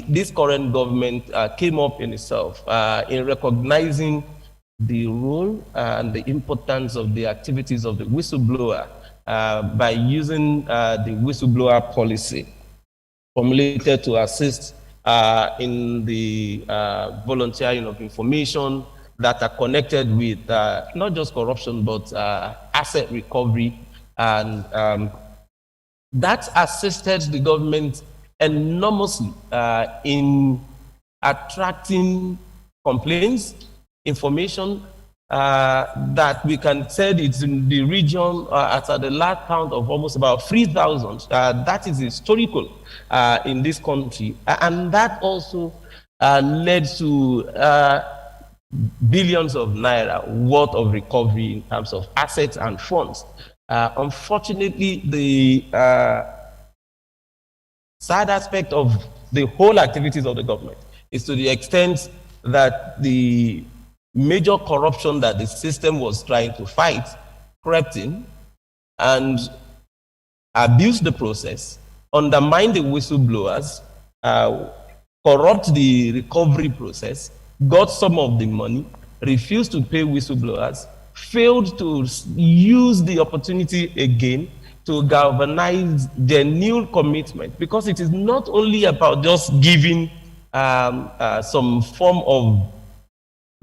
this current government came up in itself in recognizing the role and the importance of the activities of the whistleblower by using the whistleblower policy formulated to assist in the volunteering of information that are connected with not just corruption, but asset recovery. And that assisted the government enormously in attracting complaints, information that we can say it's in the region at the last count of almost about 3,000. That is historical in this country. And that also led to billions of naira worth of recovery in terms of assets and funds. Unfortunately, the sad aspect of the whole activities of the government is to the extent that the major corruption that the system was trying to fight crept in and abused the process, undermined the whistleblowers, corrupt the recovery process, got some of the money, refused to pay whistleblowers, failed to use the opportunity again to galvanize genuine commitment, because it is not only about just giving some form of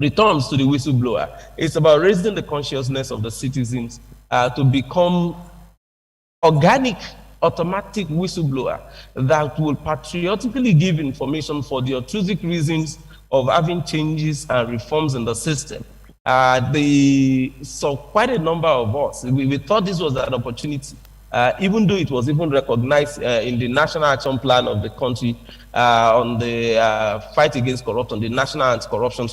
returns to the whistleblower. It's about raising the consciousness of the citizens to become organic, automatic whistleblower that will patriotically give information for the altruistic reasons of having changes and reforms in the system. So quite a number of us, we thought this was an opportunity, even though it was even recognized in the National Action Plan of the country on the fight against corruption, the National Anti-Corruption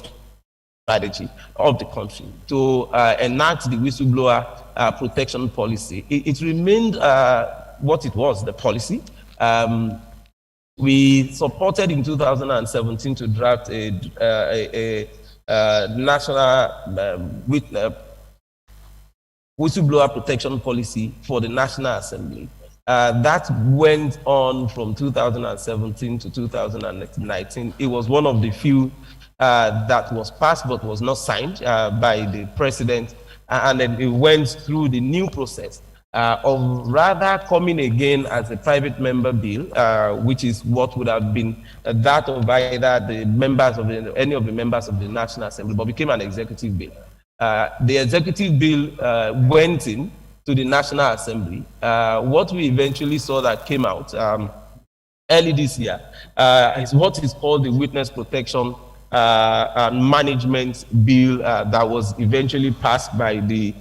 Strategy of the country, to enact the whistleblower protection policy. It remained what it was, the policy. We supported in 2017 to draft a national whistleblower protection policy for the National Assembly. That went on from 2017 to 2019. It was one of the few that was passed but was not signed by the president, and then it went through the new process of rather coming again as a private member bill, which is what would have been that of either the members of any of the members of the National Assembly, but became an executive bill. The executive bill went in to the National Assembly. What we eventually saw that came out early this year is what is called the Witness Protection and Management Bill that was eventually passed by the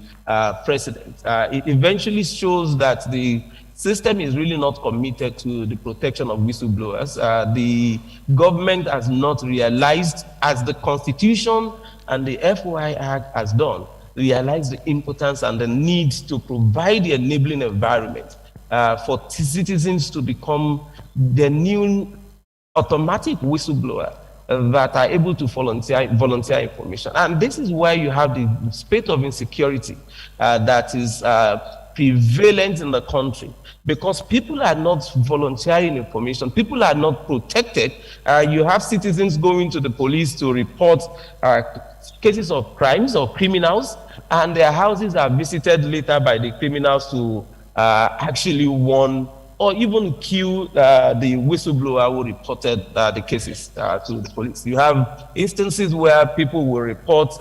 president. It eventually shows that the system is really not committed to the protection of whistleblowers. The government has not realized, as the Constitution and the FOI Act has done, realize the importance and the need to provide the enabling environment for citizens to become the new automatic whistleblower that are able to volunteer information. And this is why you have the spate of insecurity that is prevalent in the country, because people are not volunteering information, people are not protected. You have citizens going to the police to report cases of crimes or criminals, and their houses are visited later by the criminals to actually warn or even kill the whistleblower who reported the cases to the police. You have instances where people will report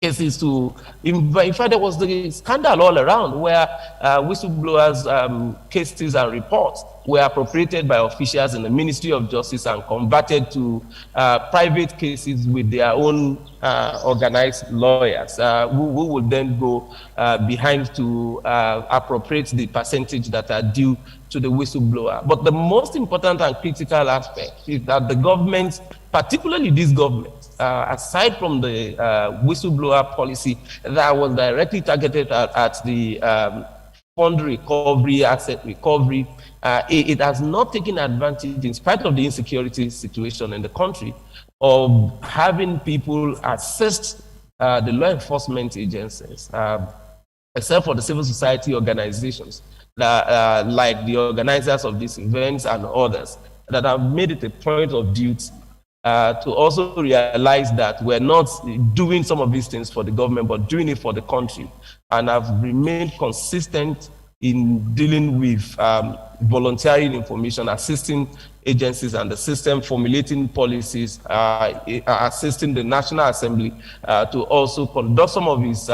cases to, in fact, there was the scandal all around where whistleblowers' cases and reports were appropriated by officials in the Ministry of Justice and converted to private cases with their own organized lawyers who would then go behind to appropriate the percentage that are due to the whistleblower. But the most important and critical aspect is that the government, particularly this government, aside from the whistleblower policy that was directly targeted at the fund recovery, asset recovery, it has not taken advantage, in spite of the insecurity situation in the country, of having people assist the law enforcement agencies, except for the civil society organizations, like the organizers of these events and others, that have made it a point of duty to also realize that we're not doing some of these things for the government, but doing it for the country, and have remained consistent in dealing with volunteering information, assisting agencies and the system, formulating policies, assisting the National Assembly to also conduct some of these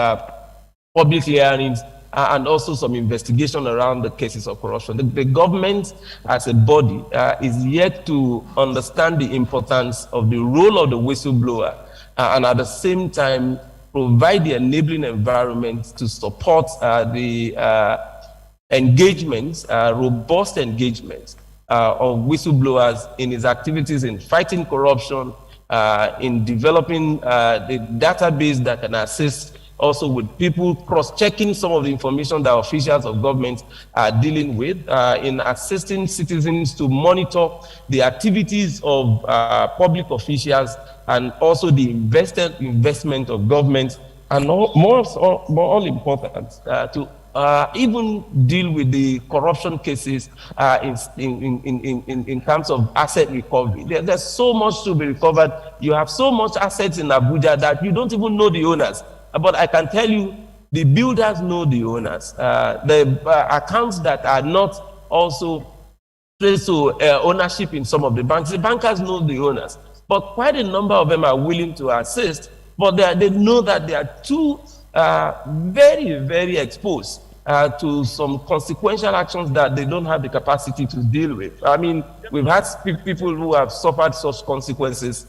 public hearings, and also some investigation around the cases of corruption. The government as a body is yet to understand the importance of the role of the whistleblower, and at the same time provide the enabling environment to support the engagements, robust engagements of whistleblowers in his activities in fighting corruption, in developing the database that can assist also with people cross-checking some of the information that officials of government are dealing with, in assisting citizens to monitor the activities of public officials, and also the investment of government, and more all important, to even deal with the corruption cases in terms of asset recovery. There's so much to be recovered. You have so much assets in Abuja that you don't even know the owners. But I can tell you, the builders know the owners. The accounts that are not also traced to ownership in some of the banks, the bankers know the owners. But quite a number of them are willing to assist, but they know that they are too very, very exposed to some consequential actions that they don't have the capacity to deal with. I mean, we've had people who have suffered such consequences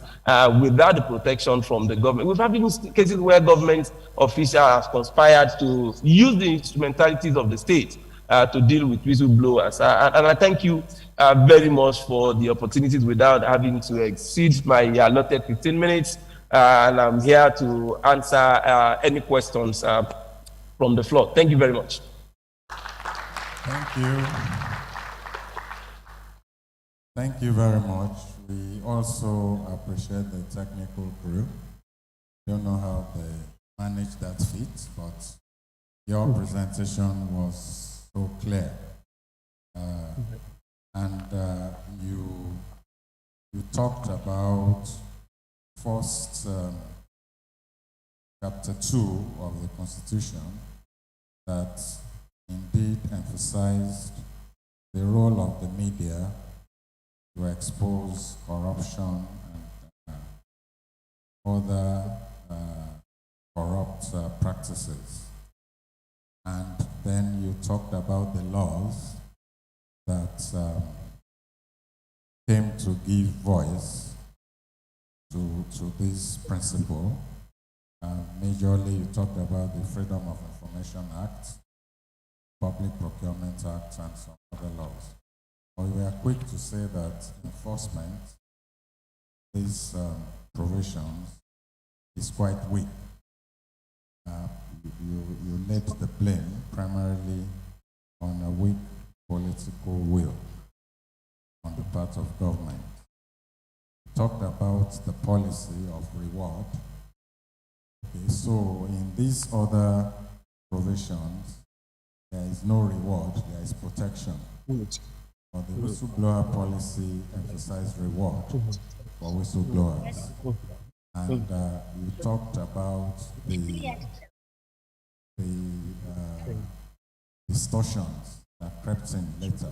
without the protection from the government. We've had even cases where government officials have conspired to use the instrumentalities of the state to deal with whistleblowers. And I thank you very much for the opportunities without having to exceed my allotted 15 minutes. And I'm here to answer any questions from the floor. Thank you very much. Thank you. Thank you very much. We also appreciate the technical crew. Don't know how they managed that feat, but your presentation was so clear. And you talked about first chapter 2 of the Constitution that indeed emphasized the role of the media to expose corruption and other corrupt practices. And then you talked about the laws that came to give voice to this principle. Majorly, you talked about the Freedom of Information Act, Public Procurement Act, and some other laws. But we are quick to say that enforcement, these provisions, is quite weak. You laid the blame primarily on a weak political will on the part of government. You talked about the policy of reward. Okay, so in these other provisions, there is no reward, there is protection. But the whistleblower policy emphasized reward for whistleblowers. And you talked about the distortions that crept in later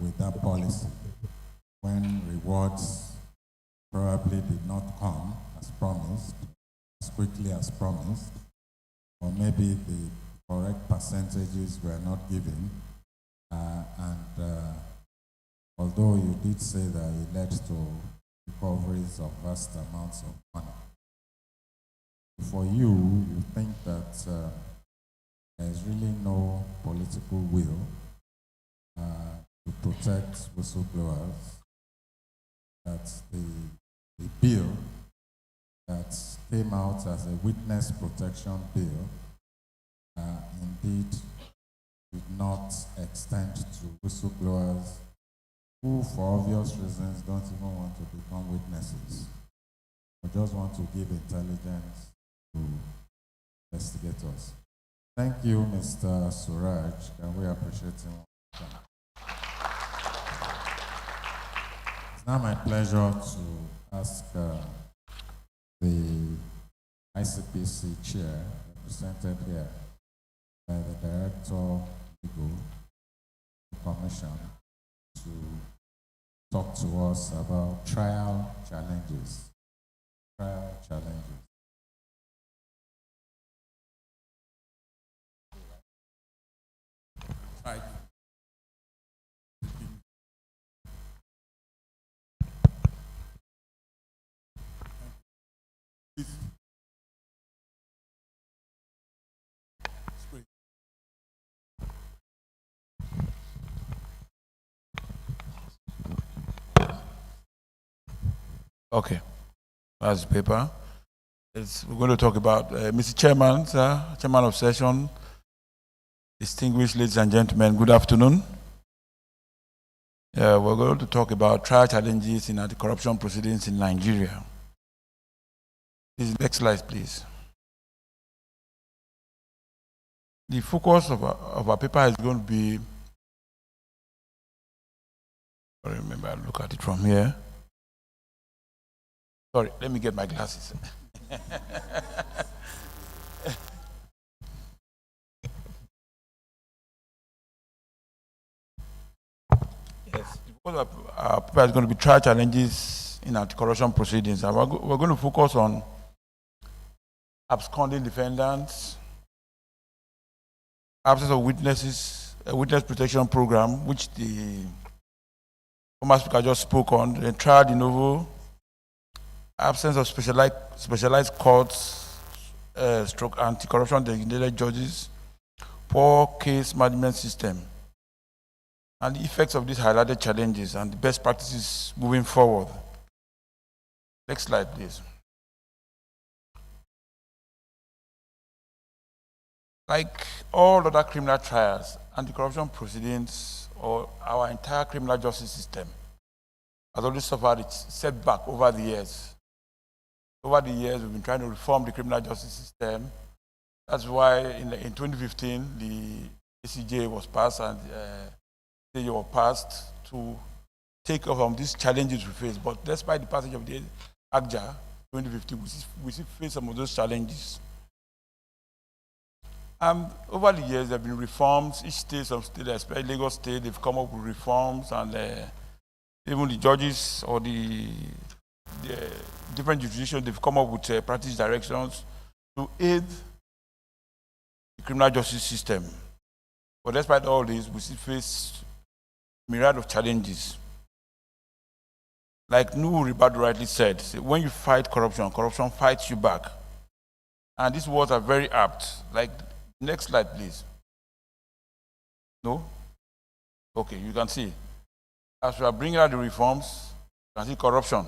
with that policy, when rewards probably did not come as promised, as quickly as promised, or maybe the correct percentages were not given. Although you did say that it led to recoveries of vast amounts of money. For you, you think that there is really no political will to protect whistleblowers, that the bill that came out as a witness protection bill indeed did not extend to whistleblowers who, for obvious reasons, don't even want to become witnesses, or just want to give intelligence to investigators. Thank you, Mr. Suraj. Can we appreciate him? Now my pleasure to ask the ICPC chair, represented here by the Director Legal Commission, to talk to us about trial challenges. Trial challenges. Right. Okay, that's the paper. We're going to talk about Mr. Chairman, sir, Chairman of Session, distinguished ladies and gentlemen, good afternoon. We're going to talk about trial challenges in anti-corruption proceedings in Nigeria. Next slide, please. The focus of our paper is going to be, I remember, I'll look at it from here. Sorry, let me get my glasses. Yes, our paper is going to be trial challenges in anti-corruption proceedings. And we're going to focus on absconding defendants, absence of witnesses, a witness protection program, which the former speaker just spoke on, the trial de novo, absence of specialized courts, stroke anti-corruption designated judges, poor case management system, and the effects of these highlighted challenges and the best practices moving forward. Next slide, please. Like all other criminal trials, anti-corruption proceedings, or our entire criminal justice system has always suffered its setback over the years. Over the years, we've been trying to reform the criminal justice system. That's why in 2015, the ACJ was passed and the ACJ was passed to take off from these challenges we face. But despite the passage of the ACJA 2015, we still face some of those challenges. Over the years, there have been reforms. Each state, some state, especially Lagos State, they've come up with reforms, and even the judges or the different jurisdictions, they've come up with practice directions to aid the criminal justice system. But despite all this, we still face a myriad of challenges. Like Nuhu Ribadu rightly said, when you fight corruption, corruption fights you back. And these words are very apt. Like, next slide, please. No? Okay, you can see. As we are bringing out the reforms, you can see corruption.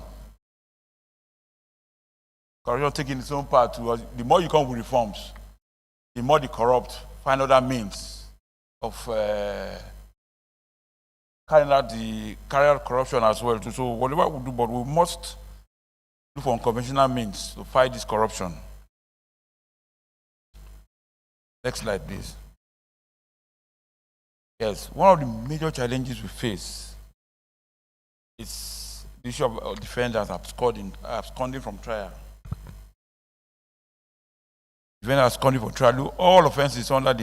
Corruption taking its own part. The more you come with reforms, the more the corrupt find other means of carrying out corruption as well. So whatever we do, but we must look for unconventional means to fight this corruption. Next slide, please. Yes, one of the major challenges we face is the issue of defendants absconding from trial. Defendants absconding from trial, all offenses under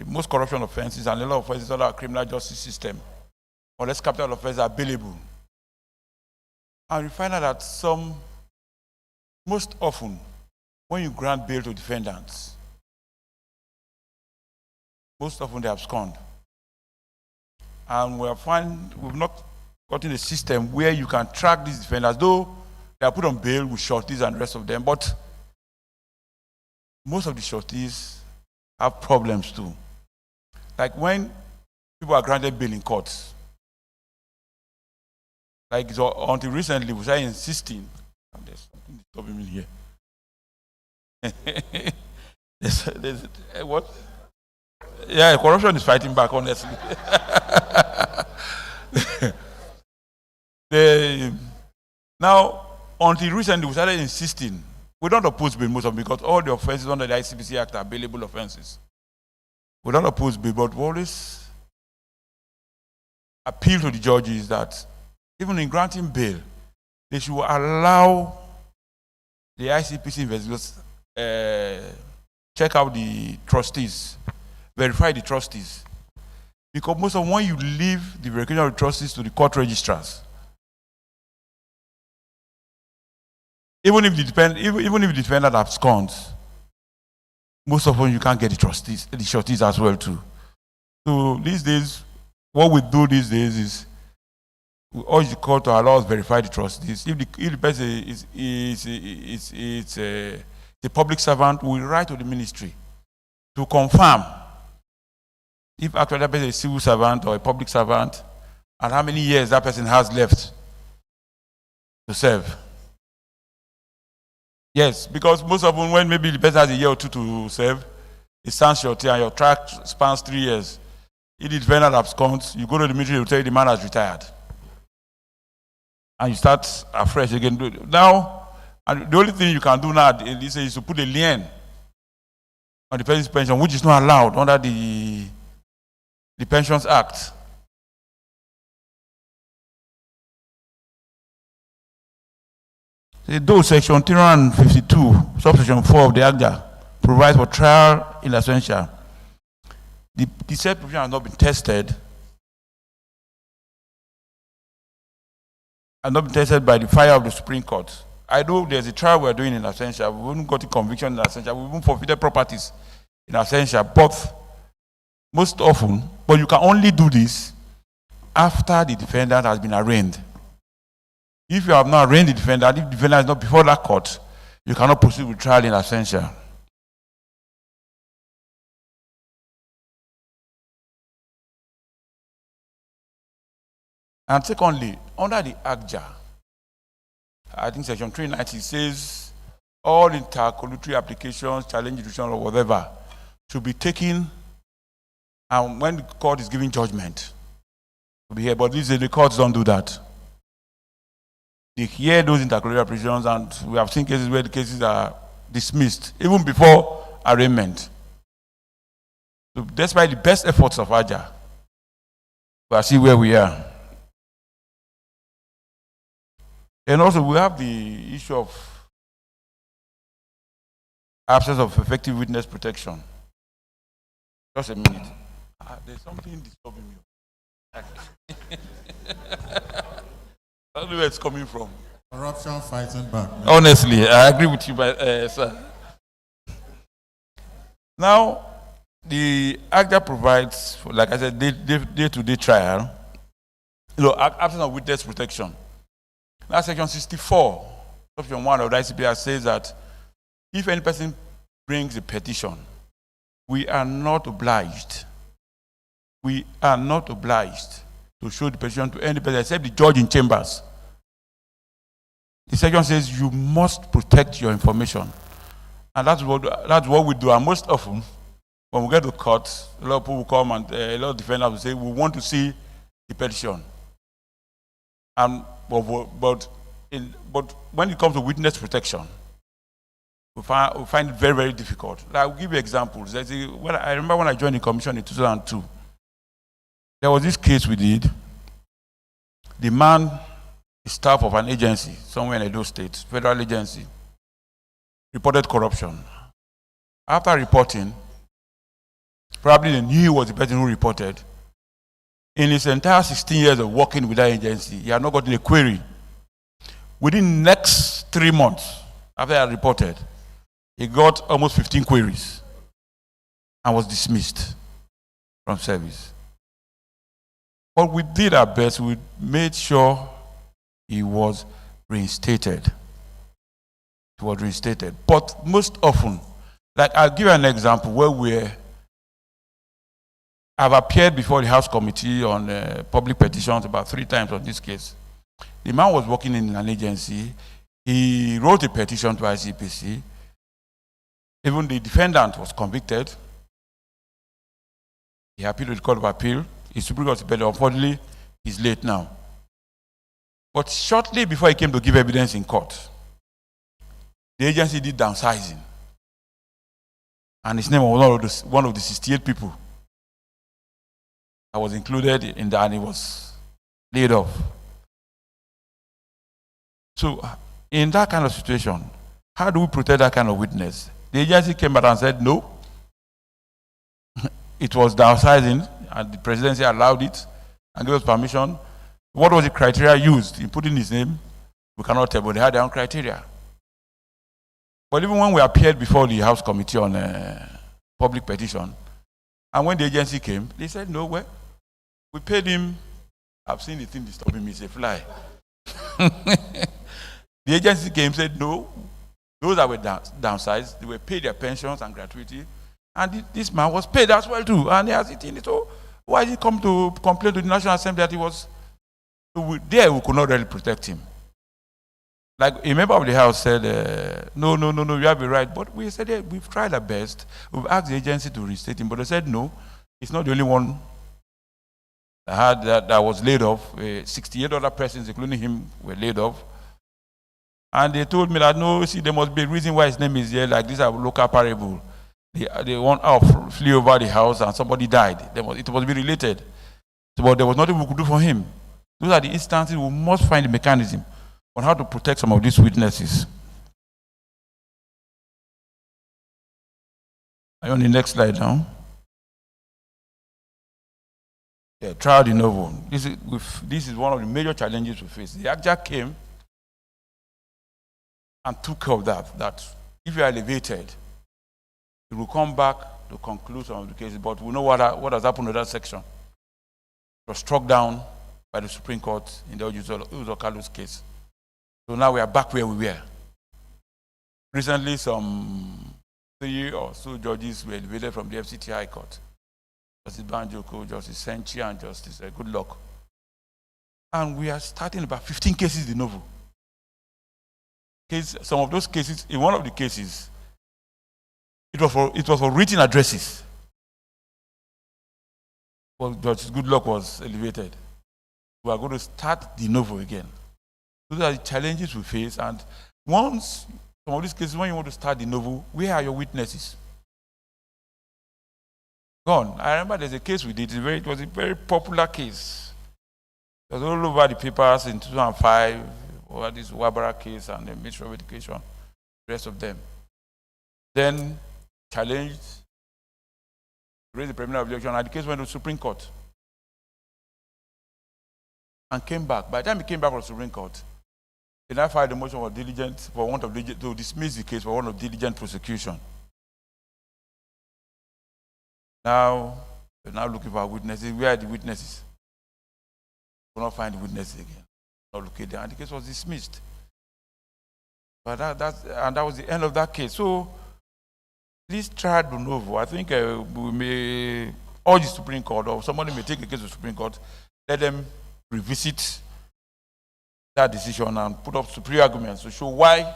most corruption offenses and a lot of offenses under our criminal justice system, unless capital offenses are available. And we find out that most often, when you grant bail to defendants, most often they abscond. And we've not gotten a system where you can track these defendants, though they are put on bail with shorties and the rest of them, but most of the shorties have problems too. Like when people are granted bail in courts, like so until recently, we started insisting, there's something stopping me here. there's what? Yeah, corruption is fighting back, honestly. Now, until recently, we started insisting. We don't oppose bail most of them because all the offenses under the ICPC Act are bailable offenses. We don't oppose bail, but we always appeal to the judges that even in granting bail, they should allow the ICPC investigators check out the trustees, verify the trustees. Because most of when you leave the verification of the trustees to the court registrars, even if the defendant absconds, most often you can't get the trustees, the trustees as well too. So these days, what we do these days is we urge the court to allow us to verify the trustees. If the person is a public servant, we write to the ministry to confirm if actually that person is a civil servant or a public servant, and how many years that person has left to serve. Yes, because most often when maybe the person has a year or two to serve, it stands short and your track spans 3 years. If the defendant absconds, you go to the military, they will tell you the man has retired. And you start afresh again. Now, and the only thing you can do now is to put a lien on the person's pension, which is not allowed under the Pensions Act. Though Section 352, subsection 4 of the ACTA provides for trial in absentia, the said provision has not been tested by the fire of the Supreme Court. I know there's a trial we're doing in absentia. We haven't got a conviction in absentia. We haven't forfeited properties in absentia. But most often, but you can only do this after the defendant has been arraigned. If you have not arraigned the defendant, if the defendant is not before that court, you cannot proceed with trial in absentia. And secondly, under the ACTA, I think section 390 says all intercollutory applications, challenge decision or whatever should be taken, and when the court is giving judgment, to be here. But these days the courts don't do that. They hear those intercollutory applications, and we have seen cases where the cases are dismissed even before arraignment. So despite the best efforts of AJA, we are see where we are. And also we have the issue of absence of effective witness protection. Just a minute. There's something disturbing me. I don't know where it's coming from. Corruption fighting back. Man. Honestly, I agree with you, sir. Now, the ACTA provides, like I said, day-to-day trial, absence of witness protection. Now, section 64, section 1 of the ICPR says that if any person brings a petition, we are not obliged to show the petition to any person except the judge in chambers. The section says you must protect your information. And that's what we do. And most often, when we get to court, a lot of people will come and a lot of defendants will say, we want to see the petition. But when it comes to witness protection, we find it very, very difficult. I'll give you examples. I remember when I joined the commission in 2002, there was this case we did. The man is staff of an agency somewhere in Edo State, federal agency, reported corruption. After reporting, probably they knew he was the person who reported. In his entire 16 years of working with that agency, he had not gotten a query. Within the next 3 months, after I reported, he got almost 15 queries and was dismissed from service. But we did our best. We made sure he was reinstated. He was reinstated. But most often, like I'll give you an example where I've appeared before the House Committee on public petitions about 3 times on this case. The man was working in an agency. He wrote a petition to ICPC. Even the defendant was convicted. He appealed to the Court of Appeal. His Supreme Court said, unfortunately, he's late now. But shortly before he came to give evidence in court, the agency did downsizing. And his name was one of the 68 people that was included in that, and he was laid off. So in that kind of situation, how do we protect that kind of witness? The agency came back and said, no, it was downsizing, and the presidency allowed it and gave us permission. What was the criteria used in putting his name? We cannot tell, but they had their own criteria. But even when we appeared before the House Committee on Public Petition, and when the agency came, they said, no, well, we paid him. I've seen the thing disturbing me, it's a fly. The agency came and said, no, those that were downsized, they were paid their pensions and gratuity, and this man was paid as well too, and he has it in it. So why did he come to complain to the National Assembly that he was, there we could not really protect him. Like a member of the House said, no, you have a right. But we said, yeah, we've tried our best. We've asked the agency to reinstate him, but they said, no, it's not the only one that was laid off. 68 other persons, including him, were laid off. And they told me that, no, see, there must be a reason why his name is here, like this is a local parable. They one out flew over the house and somebody died. It must be related. But there was nothing we could do for him. Those are the instances we must find a mechanism on how to protect some of these witnesses. Are you on the next slide now? Yeah, trial de novo. This is one of the major challenges we face. The ACJA came and took care of that if you are elevated, it will come back to conclude some of the cases, but we know what has happened to that section. It was struck down by the Supreme Court in the Uzo case. So now we are back where we were. Recently, some 3 or so judges were elevated from the FCT High Court. Justice Banjoko, Justice Senchi, and Justice Goodluck. And we are starting about 15 cases de novo. Some of those cases, in one of the cases, it was for written addresses. Well, Justice Goodluck was elevated. We are going to start de novo again. Those are the challenges we face, and once some of these cases, when you want to start de novo, where are your witnesses? Gone. I remember there's a case we did. It was a very popular case. It was all over the papers in 2005, over this Wabara case and the Ministry of Education, the rest of them. Then challenged, raised the preliminary objection, and the case went to the Supreme Court. And came back. By the time it came back from the Supreme Court, they now filed a motion to dismiss the case for want of diligent prosecution. Now, we're now looking for witnesses. Where are the witnesses? We will not find the witnesses again. Not locate them. And the case was dismissed. But that was the end of that case. So, this trial de novo, I think we may urge the Supreme Court, or somebody may take a case to the Supreme Court, let them revisit that decision and put up superior arguments to show why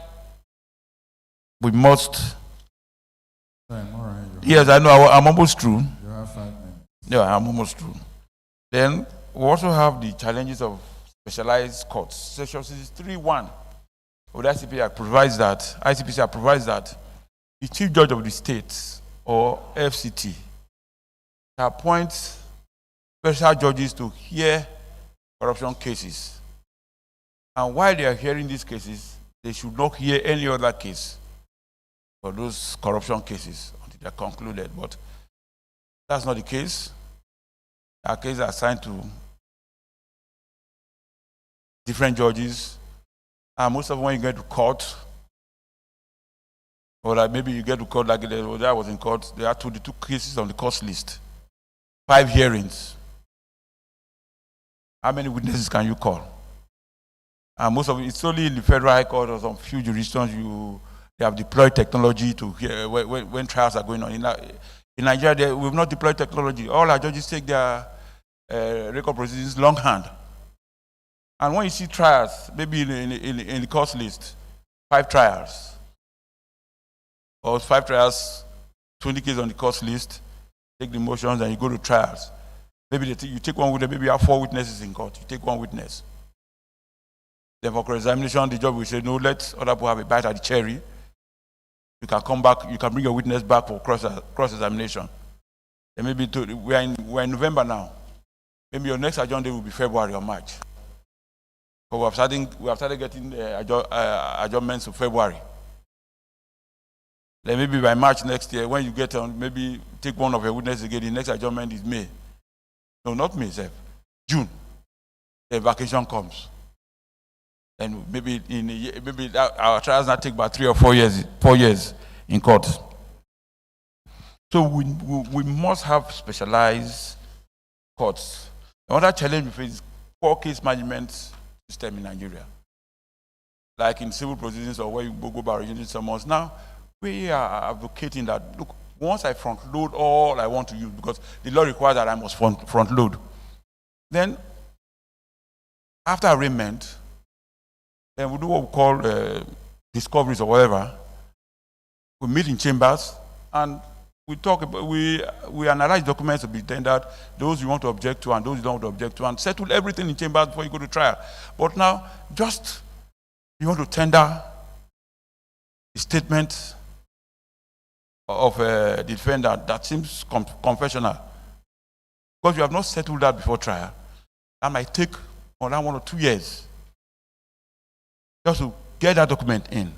we must. Yes, I know, I'm almost through. You have 5 minutes. Yeah, I'm almost through. Then we also have the challenges of specialized courts. Section 63(1) of the ICPC provides that the Chief Judge of the State, or FCT, appoints special judges to hear corruption cases. And while they are hearing these cases, they should not hear any other case for those corruption cases until they are concluded. But that's not the case. Our cases are assigned to different judges. And most of them, when you get to court, or like maybe you get to court, like I was in court, there are 22 cases on the court list, 5 hearings. How many witnesses can you call? And most of it's only in the Federal High Court or some few jurisdictions they have deployed technology to hear when trials are going on. In Nigeria, we've not deployed technology. All our judges take their record proceedings longhand. And when you see trials, maybe in the court list, 5 trials, or 5 trials, 20 cases on the court list, take the motions and you go to trials. Maybe you take one witness, maybe you have 4 witnesses in court, you take one witness. Then for cross-examination, the judge will say, no, let other people have a bite at the cherry. You can come back, you can bring your witness back for cross-examination. Then maybe we're in November now. Maybe your next adjourned day will be February or March. But we have started getting adjournments of February. Then maybe by March next year, when you get on, maybe take one of your witnesses again, the next adjournment is May. No, not May, sir. June. The vacation comes. And maybe in a year, maybe our trials not take about 3 or 4 years, 4 years in court. So we must have specialized courts. Another challenge we face is poor case management system in Nigeria. Like in civil proceedings or where you go by originating summons. Now, we are advocating that, look, once I front load all I want to use, because the law requires that I must front load, then after arraignment, then we do what we call discoveries or whatever. We meet in chambers and we talk about, we analyze documents to be tendered, those you want to object to and those you don't want to object to, and settle everything in chambers before you go to trial. But now, just you want to tender a statement of the defendant that seems confessional. Because you have not settled that before trial, that might take another 1 or 2 years just to get that document in.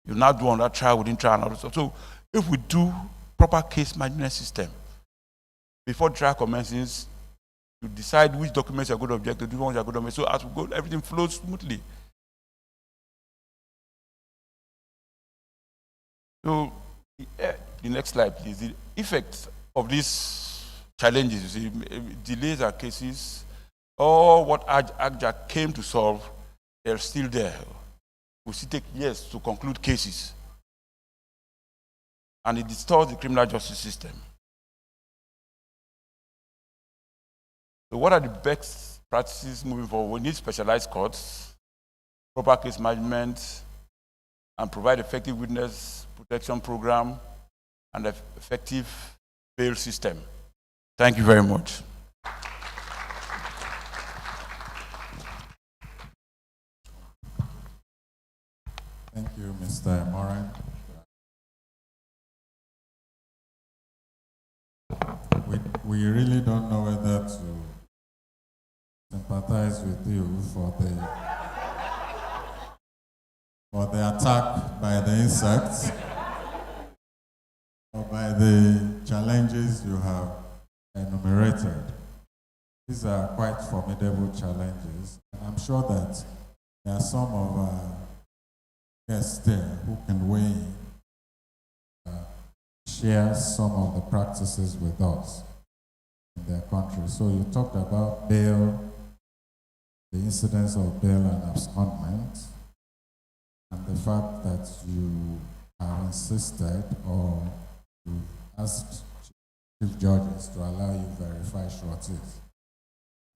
You now do another trial within trial and all that stuff. So if we do proper case management system before trial commences, you decide which documents you're going to object to, which ones you're going to make. So as we go, everything flows smoothly. So the next slide, please. The effects of these challenges, you see, delays are cases, or what AGJA came to solve, they're still there. We still take years to conclude cases. And it distorts the criminal justice system. So what are the best practices moving forward? We need specialized courts, proper case management, and provide effective witness protection program and an effective bail system. Thank you very much. Thank you, Mr. Moran. We really don't know whether to sympathize with you for the attack by the insects or by the challenges you have enumerated. These are quite formidable challenges. I'm sure that there are some of our guests there who can weigh in, share some of the practices with us in their country. So you talked about bail, the incidence of bail and abscondment, and the fact that you have insisted or you've asked chief judges to allow you to verify sureties.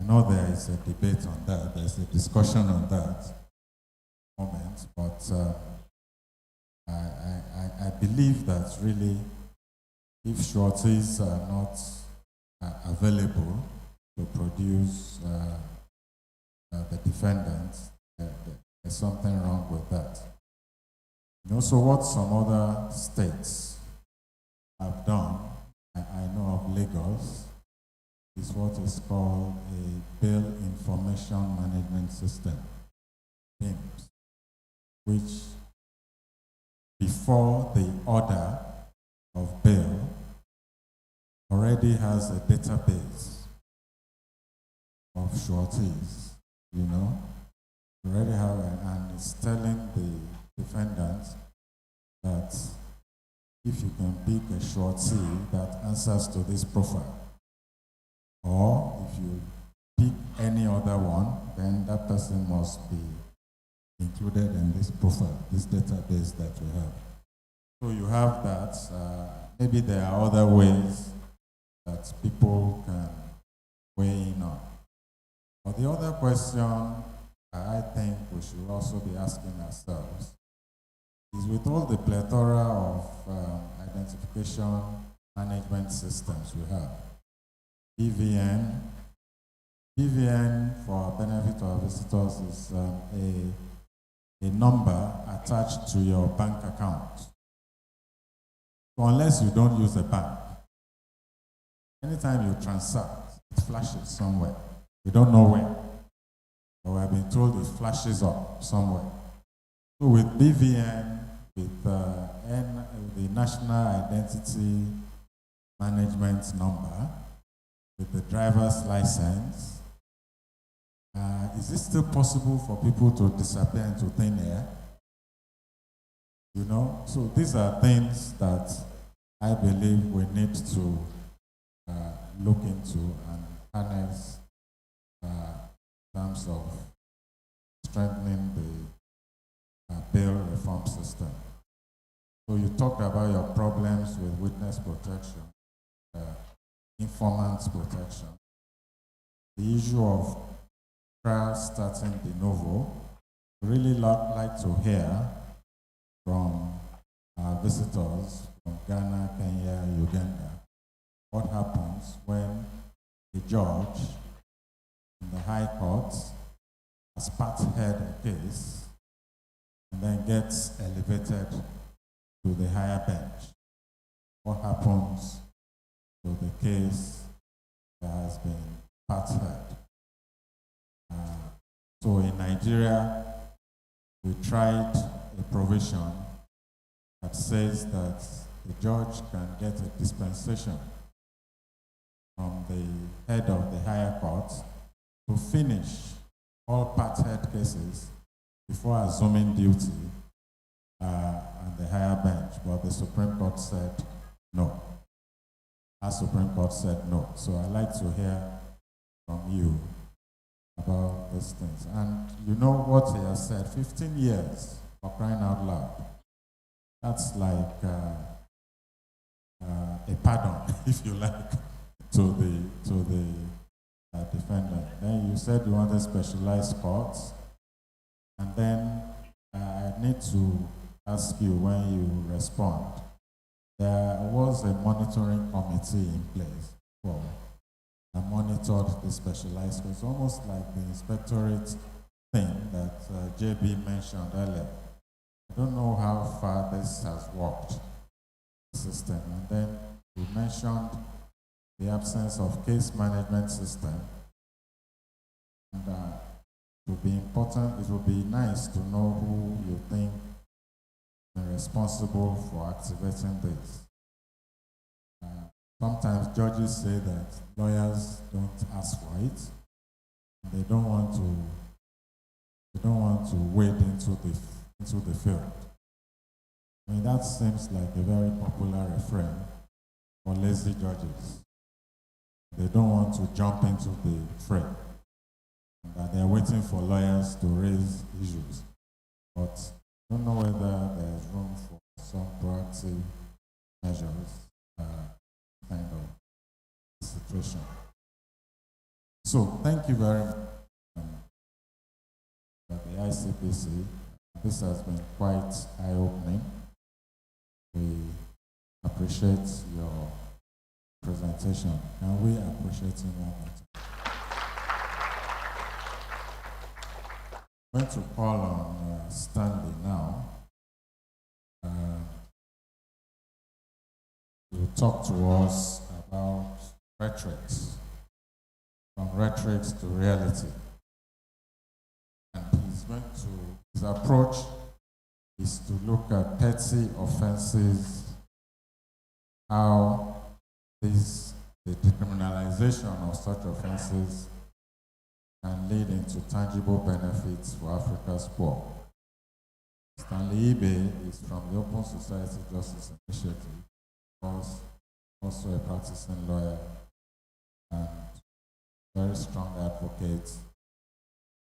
I know there is a debate on that, there's a discussion on that moment, but I believe that really if sureties are not available to produce the defendant, there's something wrong with that. You know, so what some other states have done, I know of Lagos, is what is called a bail information management system, BIMS, which before the order of bail already has a database of sureties, you know. You already have and it's telling the defendant that if you can pick a surety that answers to this profile, or if you pick any other one, then that person must be included in this profile, this database that we have. So you have that. Maybe there are other ways that people can weigh in on. But the other question I think we should also be asking ourselves is, with all the plethora of identification management systems we have, BVN for benefit of visitors is a number attached to your bank account. So unless you don't use a bank, anytime you transact, it flashes somewhere. You don't know where. but we have been told it flashes up somewhere. So with BVN, with the National Identity Management Number, with the driver's license, is it still possible for people to disappear into thin air? You know, so these are things that I believe we need to look into and harness in terms of strengthening the bail reform system. So you talked about your problems with witness protection, informant protection, the issue of trials starting de novo. Really like to hear from our visitors from Ghana, Kenya, Uganda, what happens when a judge in the High Court has part-heard a case and then gets elevated to the higher bench. What happens to the case that has been part-heard? So in Nigeria, we tried a provision that says that the judge can get a dispensation from the head of the higher court to finish all part-heard cases before assuming duty on the higher bench, but the Supreme Court said no. Our Supreme Court said no. So I'd like to hear from you about these things. And you know what he has said, 15 years for crying out loud. That's like a pardon, if you like, to the defendant. Then you said you wanted specialized courts, and then I need to ask you when you respond. There was a monitoring committee in place that monitored the specialized courts, almost like the inspectorate thing that JB mentioned earlier. I don't know how far this has worked, the system. And then you mentioned the absence of case management system. And it will be important, it will be nice to know who you think is responsible for activating this. Sometimes judges say that lawyers don't ask for it. And they don't want to wade into the field. I mean, that seems like a very popular refrain for lazy judges. They don't want to jump into the fray. That they're waiting for lawyers to raise issues. But I don't know whether there's room for some proactive measures, kind of situation. So thank you very much for the ICPC. This has been quite eye-opening. We appreciate your presentation, and we appreciate you one more time. I'm going to call on Stanley now to talk to us about rhetorics, from rhetorics to reality. And his approach is to look at petty offenses, how the decriminalization of such offenses can lead into tangible benefits for Africa's poor. Stanley Ibe is from the Open Society Justice Initiative, also a practicing lawyer and very strong advocate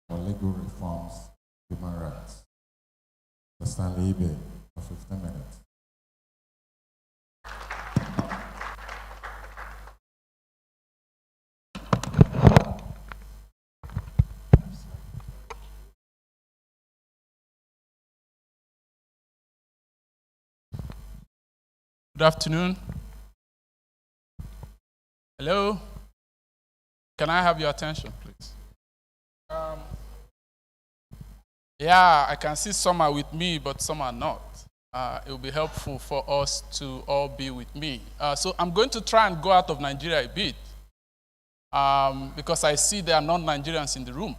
for legal reforms, human rights. Stanley Ibe for 15 minutes. Good afternoon. Hello? Can I have your attention, please? Yeah, I can see some are with me, but some are not. It will be helpful for us to all be with me. So I'm going to try and go out of Nigeria a bit because I see there are non-Nigerians in the room.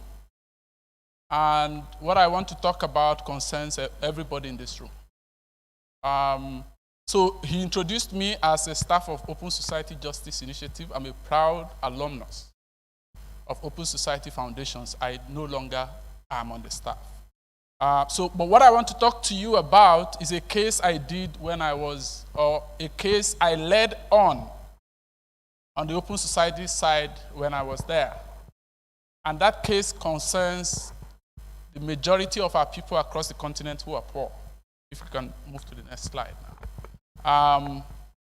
And what I want to talk about concerns everybody in this room. So he introduced me as a staff of Open Society Justice Initiative. I'm a proud alumnus of Open Society Foundations. I no longer am on the staff. But what I want to talk to you about is a case I did when I was, or a case I led on the Open Society side when I was there. And that case concerns the majority of our people across the continent who are poor. If we can move to the next slide now.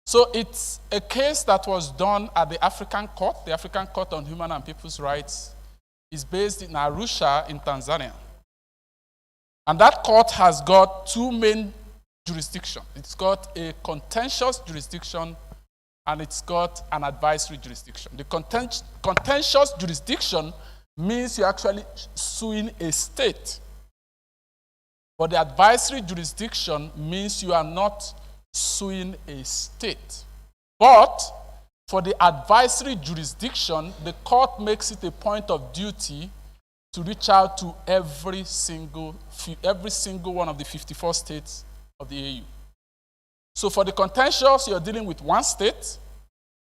So it's a case that was done at the African Court. The African Court on Human and People's Rights is based in Arusha in Tanzania. And that court has got two main jurisdictions. It's got a contentious jurisdiction and it's got an advisory jurisdiction. The contentious jurisdiction means you're actually suing a state. But the advisory jurisdiction means you are not suing a state. But for the advisory jurisdiction, the court makes it a point of duty to reach out to every single one of the 54 states of the AU. So for the contentious, you're dealing with one state.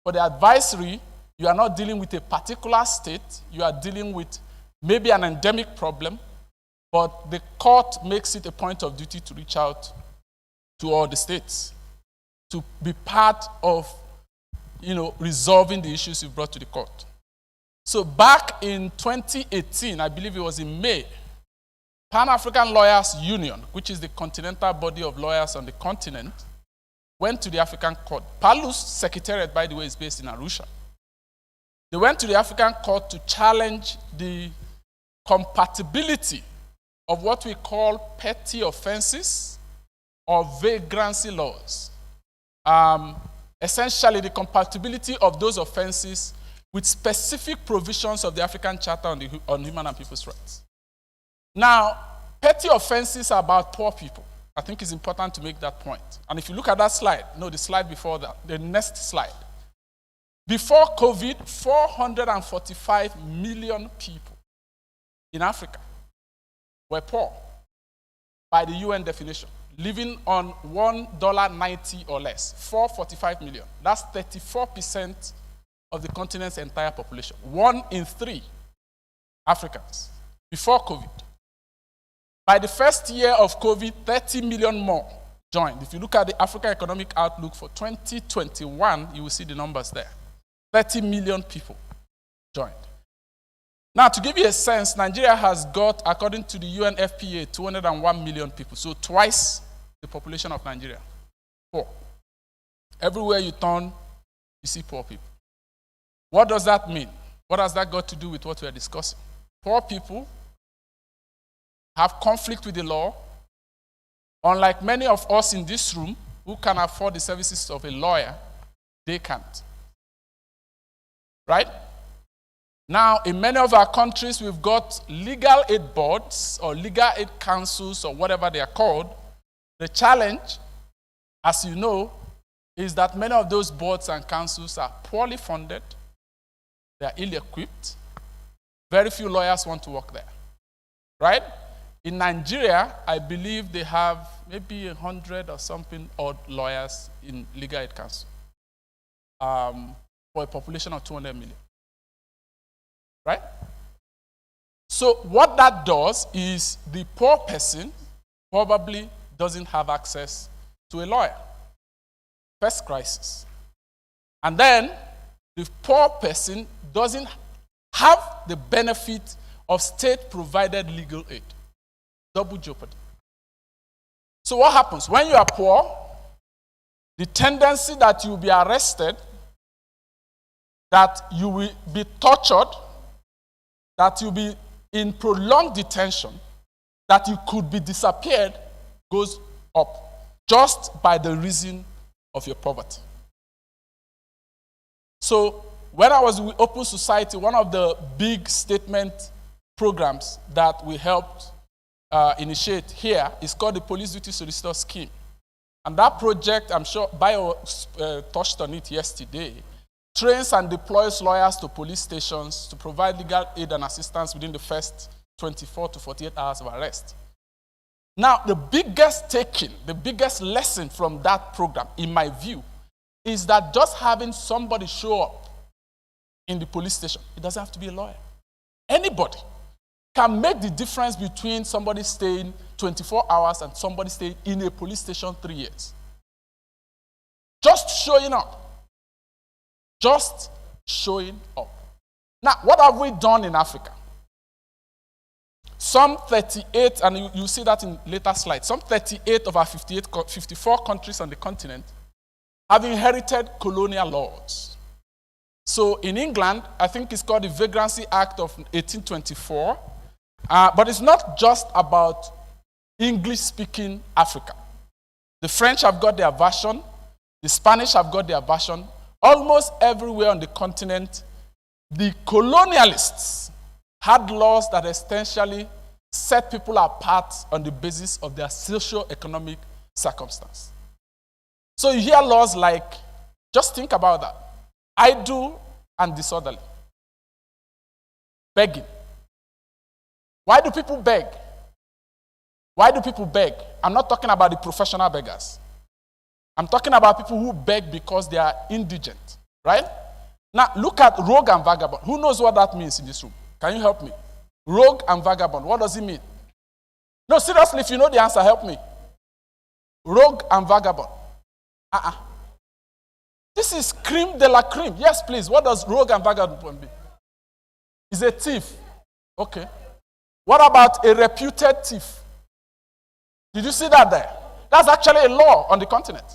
For the advisory, you are not dealing with a particular state. You are dealing with maybe an endemic problem, but the court makes it a point of duty to reach out to all the states to be part of, resolving the issues you brought to the court. So back in 2018, I believe it was in May, Pan-African Lawyers Union, which is the continental body of lawyers on the continent, went to the African court. PALU's secretariat, by the way, is based in Arusha. They went to the African court to challenge the compatibility of what we call petty offenses or vagrancy laws. Essentially, the compatibility of those offenses with specific provisions of the African Charter on Human and People's Rights. Now, petty offenses are about poor people. I think it's important to make that point. And if you look at that slide, the slide before that, the next slide. Before COVID, 445 million people in Africa were poor by the UN definition, living on $1.90 or less, 445 million. That's 34% of the continent's entire population. 1 in 3 Africans before COVID. By the first year of COVID, 30 million more joined. If you look at the Africa Economic Outlook for 2021, you will see the numbers there. 30 million people joined. Now, to give you a sense, Nigeria has got, according to the UNFPA, 201 million people, so twice the population of Nigeria. Poor. Everywhere you turn, you see poor people. What does that mean? What has that got to do with what we are discussing? Poor people have conflict with the law. Unlike many of us in this room who can afford the services of a lawyer, they can't. Right? Now, in many of our countries, we've got legal aid boards or legal aid councils or whatever they are called. The challenge, as you know, is that many of those boards and councils are poorly funded. They are ill-equipped. Very few lawyers want to work there. Right? In Nigeria, I believe they have maybe 100 or something odd lawyers in legal aid council for a population of 200 million. Right? So what that does is the poor person probably doesn't have access to a lawyer. First crisis. And then the poor person doesn't have the benefit of state-provided legal aid. Double jeopardy. So what happens? When you are poor, the tendency that you will be arrested, that you will be tortured, that you'll be in prolonged detention, that you could be disappeared, goes up just by the reason of your poverty. So when I was with Open Society, one of the big statement programs that we helped initiate here is called the Police Duty Solicitor Scheme. And that project, I'm sure Bio touched on it yesterday, trains and deploys lawyers to police stations to provide legal aid and assistance within the first 24 to 48 hours of arrest. Now, the biggest lesson from that program, in my view, is that just having somebody show up in the police station, it doesn't have to be a lawyer. Anybody can make the difference between somebody staying 24 hours and somebody staying in a police station 3 years. Just showing up. Just showing up. Now, what have we done in Africa? Some 38, and you see that in later slides, some 38 of our 54 countries on the continent have inherited colonial laws. So in England, I think it's called the Vagrancy Act of 1824, but it's not just about English-speaking Africa. The French have got their version, the Spanish have got their version. Almost everywhere on the continent, the colonialists had laws that essentially set people apart on the basis of their socio-economic circumstance. So you hear laws like, just think about that, idle and disorderly. Begging. Why do people beg? Why do people beg? I'm not talking about the professional beggars. I'm talking about people who beg because they are indigent, right? Now, look at rogue and vagabond. Who knows what that means in this room? Can you help me? Rogue and vagabond, what does it mean? No, seriously, if you know the answer, help me. Rogue and vagabond. This is creme de la creme. Yes, please. What does rogue and vagabond mean? Is a thief. Okay. What about a reputed thief? Did you see that there? That's actually a law on the continent.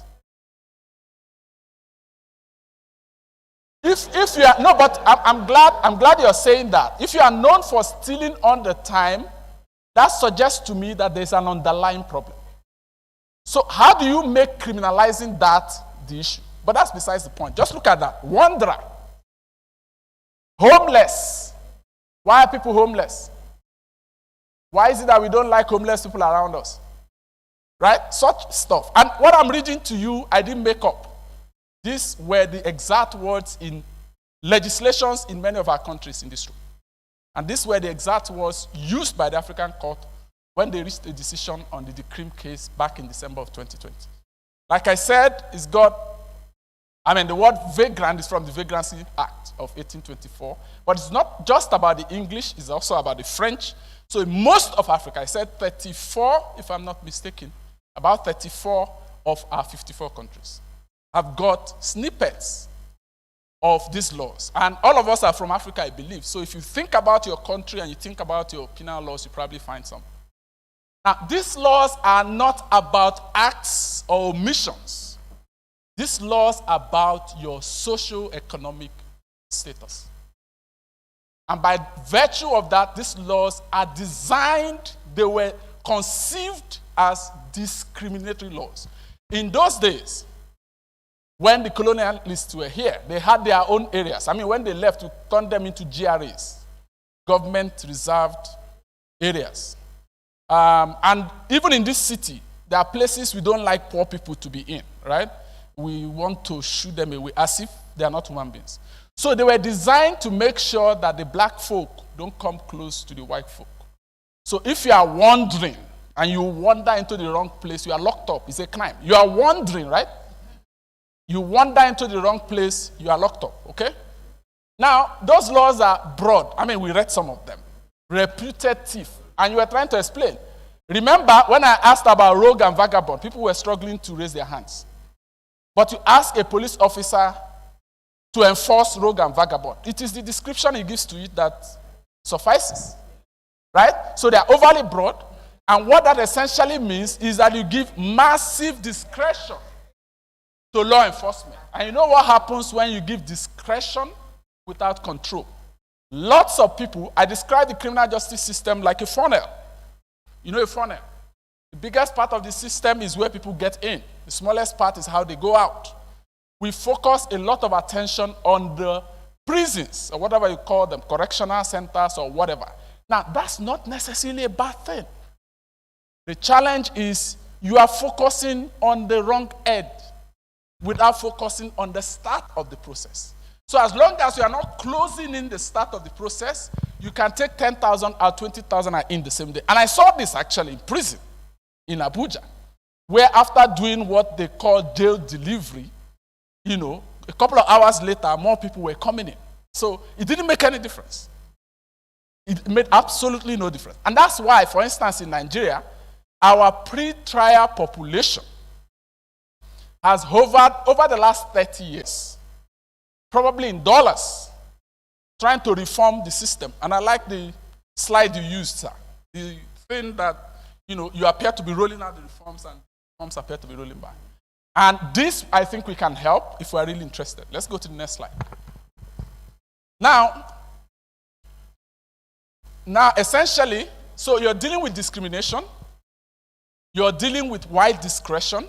If you are, no, but I'm glad you're saying that. If you are known for stealing on the time, that suggests to me that there's an underlying problem. So how do you make criminalizing that the issue? But that's besides the point. Just look at that. Wanderer. Homeless. Why are people homeless? Why is it that we don't like homeless people around us? Right? Such stuff. And what I'm reading to you, I didn't make up. These were the exact words in legislations in many of our countries in this room. And these were the exact words used by the African court when they reached a decision on the Decrim case back in December of 2020. Like I said, the word vagrant is from the Vagrancy Act of 1824, but it's not just about the English, it's also about the French. So in most of Africa, I said 34, if I'm not mistaken, about 34 of our 54 countries have got snippets of these laws. And all of us are from Africa, I believe. So if you think about your country and you think about your penal laws, you probably find some. Now, these laws are not about acts or omissions. These laws are about your socio-economic status. And by virtue of that, these laws are designed, they were conceived as discriminatory laws. In those days, when the colonialists were here, they had their own areas. When they left, to turn them into GRAs, government-reserved areas. And even in this city, there are places we don't like poor people to be in, right? We want to shoot them away as if they are not human beings. So they were designed to make sure that the black folk don't come close to the white folk. So if you are wandering and you wander into the wrong place, you are locked up. It's a crime. You are wandering, right? You wander into the wrong place, you are locked up, okay? Now, those laws are broad. We read some of them. Reputed thief. And you were trying to explain. Remember, when I asked about rogue and vagabond, people were struggling to raise their hands. But you ask a police officer to enforce rogue and vagabond, it is the description he gives to it that suffices, right? So they are overly broad, and what that essentially means is that you give massive discretion to law enforcement. And you know what happens when you give discretion without control? Lots of people, I describe the criminal justice system like a funnel. You know a funnel? The biggest part of the system is where people get in. The smallest part is how they go out. We focus a lot of attention on the prisons, or whatever you call them, correctional centers or whatever. Now, that's not necessarily a bad thing. The challenge is you are focusing on the wrong end without focusing on the start of the process. So as long as you are not closing in the start of the process, you can take 10,000 or 20,000 in the same day. And I saw this actually in prison in Abuja, where after doing what they call jail delivery, a couple of hours later, more people were coming in. So it didn't make any difference. It made absolutely no difference. And that's why, for instance, in Nigeria, our pre-trial population has hovered over the last 30 years, probably in dollars, trying to reform the system. And I like the slide you used, sir. The thing that, you appear to be rolling out the reforms and reforms appear to be rolling by. And this, I think we can help if we're really interested. Let's go to the next slide. Now, essentially, so you're dealing with discrimination. You're dealing with wide discretion.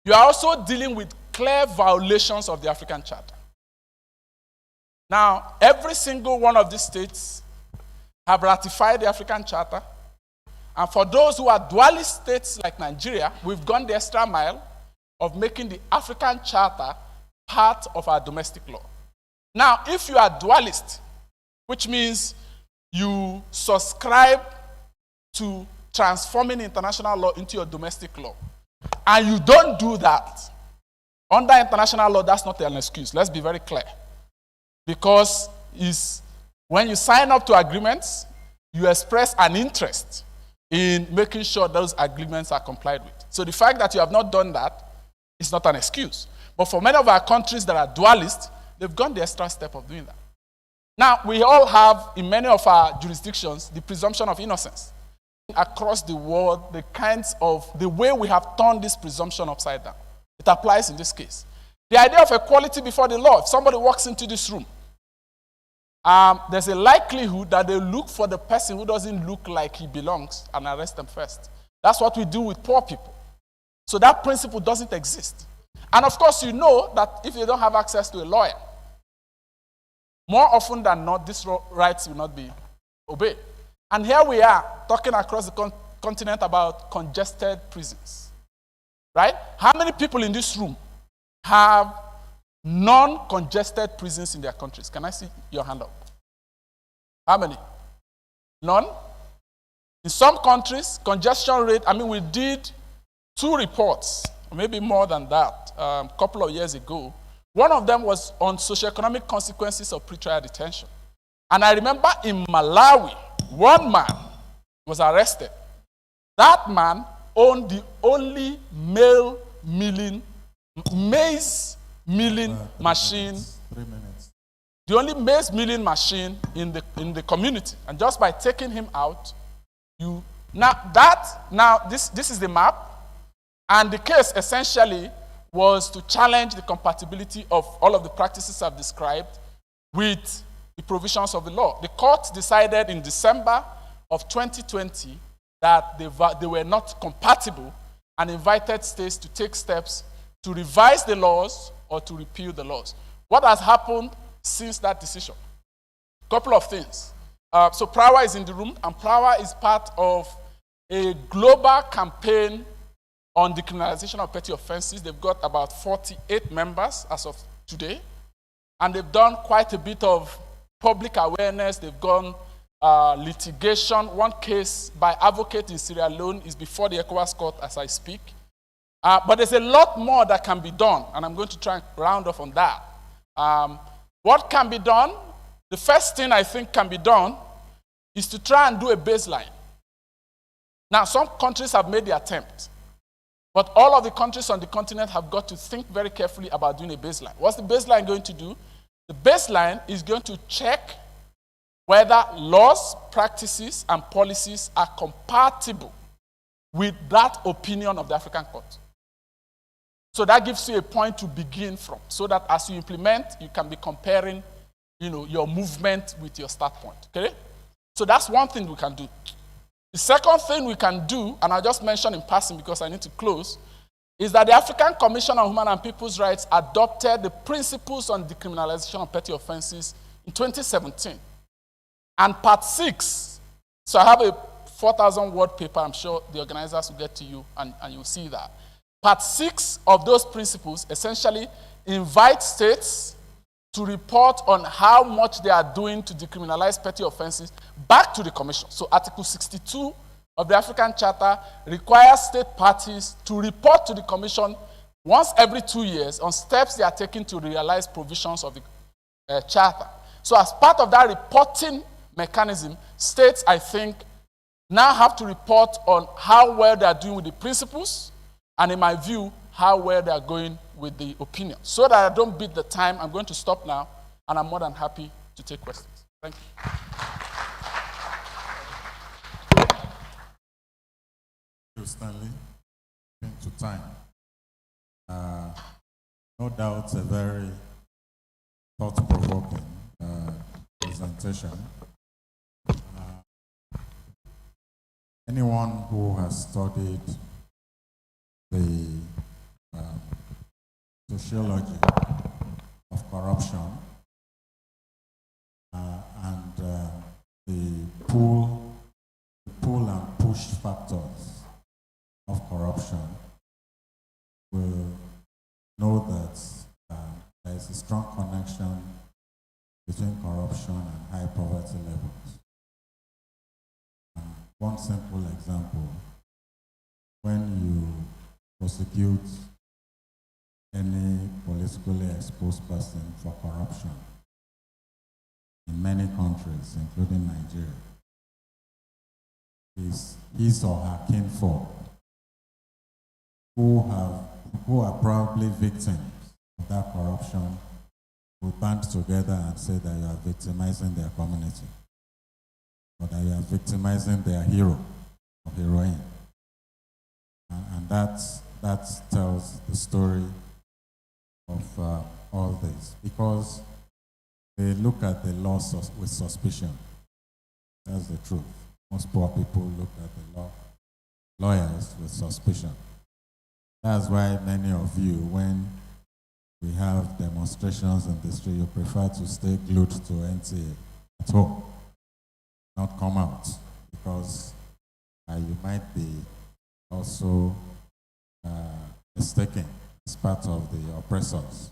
You are also dealing with clear violations of the African Charter. Now, every single one of these states have ratified the African Charter. And for those who are dualist states like Nigeria, we've gone the extra mile of making the African Charter part of our domestic law. Now, if you are dualist, which means you subscribe to transforming international law into your domestic law, and you don't do that, under international law, that's not an excuse. Let's be very clear. Because when you sign up to agreements, you express an interest in making sure those agreements are complied with. So the fact that you have not done that is not an excuse. But for many of our countries that are dualist, they've gone the extra step of doing that. Now, we all have, in many of our jurisdictions, the presumption of innocence. Across the world, the way we have turned this presumption upside down. It applies in this case. The idea of equality before the law. If somebody walks into this room, there's a likelihood that they look for the person who doesn't look like he belongs and arrest them first. That's what we do with poor people. So that principle doesn't exist. And of course, you know that if you don't have access to a lawyer, more often than not, these rights will not be obeyed. And here we are talking across the continent about congested prisons. Right? How many people in this room have non-congested prisons in their countries? Can I see your hand up? How many? None? In some countries, congestion rate, we did 2 reports, or maybe more than that, a couple of years ago. One of them was on socioeconomic consequences of pretrial detention. And I remember in Malawi, one man was arrested. That man owned the only maize milling machine. 3 minutes. The only maize milling machine in the community. And just by taking him out, this is the map. And the case essentially was to challenge the compatibility of all of the practices I've described with the provisions of the law. The court decided in December of 2020 that they were not compatible and invited states to take steps to revise the laws or to repeal the laws. What has happened since that decision? A couple of things. So Prawa is in the room, and Prawa is part of a global campaign on decriminalization of petty offenses. They've got about 48 members as of today, and they've done quite a bit of public awareness. They've gone litigation. One case by advocate in Sierra Leone is before the ECOWAS court as I speak. But there's a lot more that can be done, and I'm going to try and round off on that. What can be done? The first thing I think can be done is to try and do a baseline. Now, some countries have made the attempt, but all of the countries on the continent have got to think very carefully about doing a baseline. What's the baseline going to do? The baseline is going to check whether laws, practices, and policies are compatible with that opinion of the African court. So that gives you a point to begin from, so that as you implement, you can be comparing, your movement with your start point. Okay? So that's one thing we can do. The second thing we can do, and I'll just mention in passing because I need to close, is that the African Commission on Human and People's Rights adopted the principles on decriminalization of petty offenses in 2017. And part 6, so I have a 4,000-word paper. I'm sure the organizers will get to you, and you'll see that. Part 6 of those principles essentially invite states to report on how much they are doing to decriminalize petty offenses back to the Commission. So Article 62 of the African Charter requires state parties to report to the Commission once every 2 years on steps they are taking to realize provisions of the Charter. So as part of that reporting mechanism, states, I think, now have to report on how well they are doing with the principles, and in my view, how well they are going with the opinion. So that I don't beat the time, I'm going to stop now, and I'm more than happy to take questions. Thank you. Thank you, Stanley. Into time. No doubt a very thought-provoking presentation. Anyone who has studied the sociology of corruption and the pull and push factors of corruption will know that there is a strong connection between corruption and high poverty levels. One simple example, when you prosecute any politically exposed person for corruption in many countries, including Nigeria, his or her kinfolk who are probably victims of that corruption will band together and say that you are victimizing their community, or that you are victimizing their hero or heroine. And that tells the story of all this, because they look at the law with suspicion. That's the truth. Most poor people look at the lawyers with suspicion. That's why many of you, when we have demonstrations in the street, you prefer to stay glued to NTA at home, not come out, because you might be also mistaken as part of the oppressors.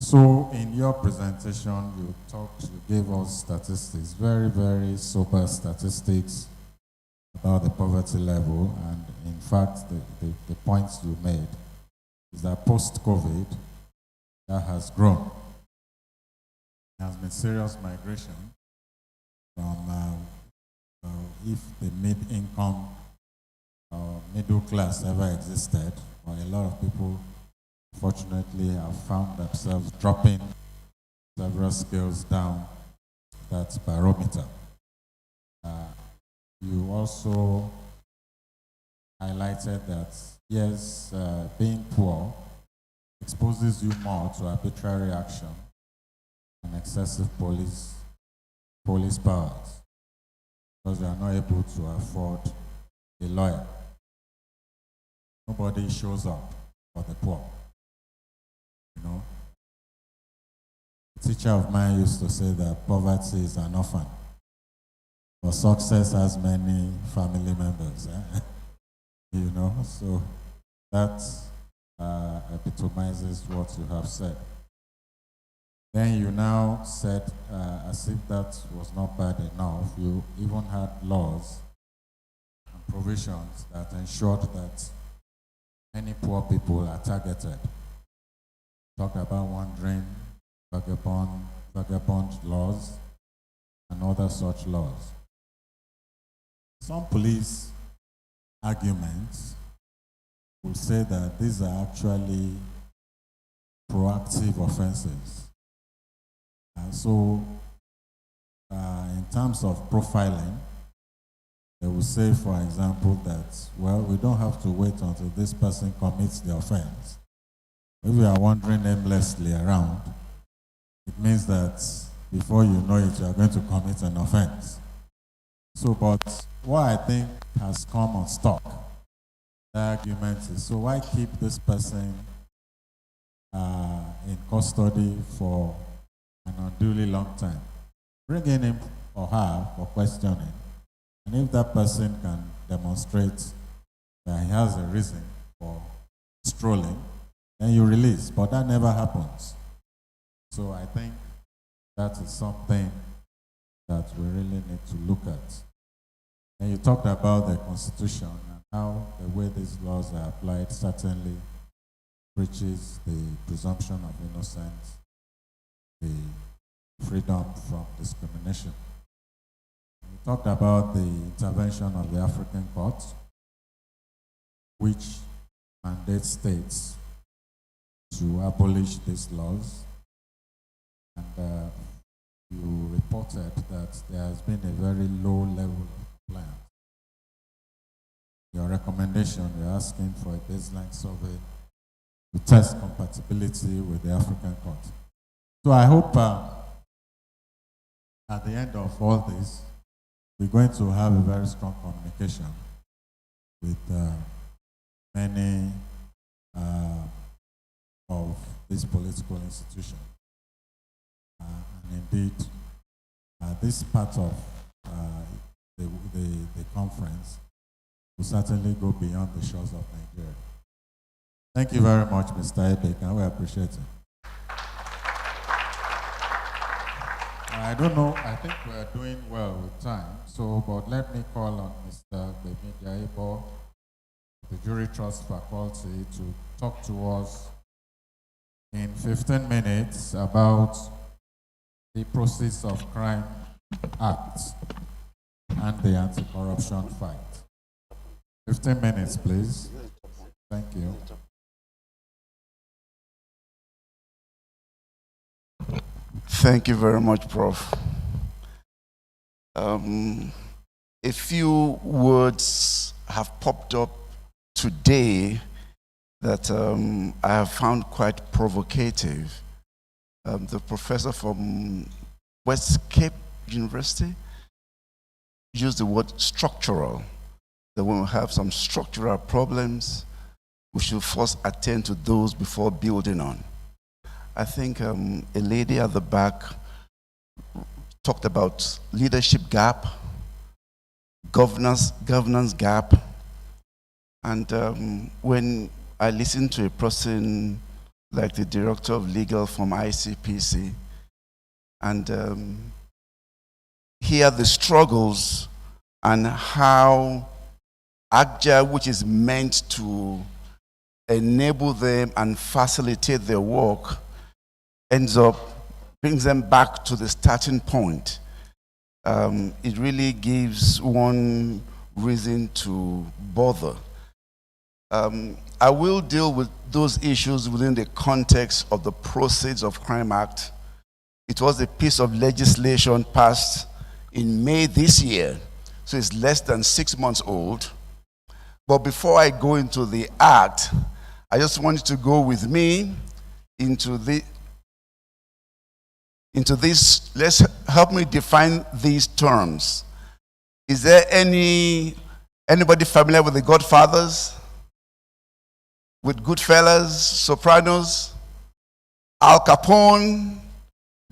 So in your presentation, you gave us statistics, very, very sober statistics about the poverty level, and in fact, the points you made is that post-COVID, that has grown. There has been serious migration from if the mid-income or middle class ever existed, or a lot of people, fortunately, have found themselves dropping several scales down that barometer. You also highlighted that, yes, being poor exposes you more to arbitrary action and excessive police powers, because you are not able to afford a lawyer. Nobody shows up for the poor. You know, a teacher of mine used to say that poverty is an orphan, but success has many family members. You know, so that epitomizes what you have said. Then you now said, as if that was not bad enough, you even had laws and provisions that ensured that many poor people are targeted. Talk about wandering, vagabond laws, and other such laws. Some police arguments will say that these are actually proactive offenses. So, in terms of profiling, they will say, for example, that, well, we don't have to wait until this person commits the offense. If you are wandering aimlessly around, it means that before you know it, you are going to commit an offense. So, but what I think has come on stock, the argument is, so why keep this person in custody for an unduly long time? Bring in him or her for questioning. And if that person can demonstrate that he has a reason for strolling, then you release. But that never happens. So I think that is something that we really need to look at. And you talked about the Constitution and how the way these laws are applied certainly breaches the presumption of innocence, the freedom from discrimination. You talked about the intervention of the African Court, which mandates states to abolish these laws. And you reported that there has been a very low level of compliance. Your recommendation, you're asking for a baseline survey to test compatibility with the African Court. So I hope at the end of all this, we're going to have a very strong communication with many of these political institutions. And indeed, this part of the conference will certainly go beyond the shores of Nigeria. Thank you very much, Mr. Ebek, and we appreciate it. I don't know, I think we're doing well with time, but let me call on Mr. Bemi Ebo, the Jury Trust Faculty, to talk to us in 15 minutes about the Proceeds of Crime Act and the anti-corruption fight. 15 minutes, please. Thank you. Thank you very much, Prof. A few words have popped up today that I have found quite provocative. The professor from West Cape University used the word structural, that when we have some structural problems, we should first attend to those before building on. I think a lady at the back talked about leadership gap, governance gap, and when I listen to a person like the director of legal from ICPC and hear the struggles and how ACJA, which is meant to enable them and facilitate their work, brings them back to the starting point. It really gives one reason to bother. I will deal with those issues within the context of the Proceeds of Crime Act. It was a piece of legislation passed in May this year, so it's less than 6 months old. But before I go into the act, I just want you to go with me into this. Let's help me define these terms. Is there anybody familiar with the Godfathers? With Goodfellas, Sopranos, Al Capone,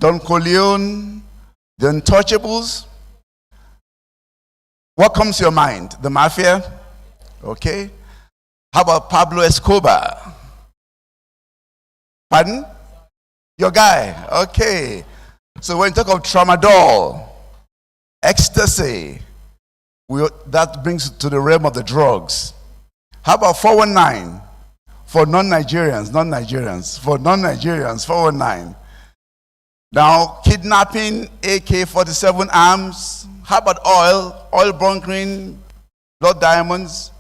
Don Corleone, the Untouchables? What comes to your mind? The Mafia? Okay. How about Pablo Escobar? Pardon? Your guy. Okay. So when you talk of tramadol, ecstasy, that brings it to the realm of the drugs. How about 419? For non-Nigerians, for non-Nigerians, 419. Now, kidnapping, AK-47 arms. How about oil bunkering, blood diamonds?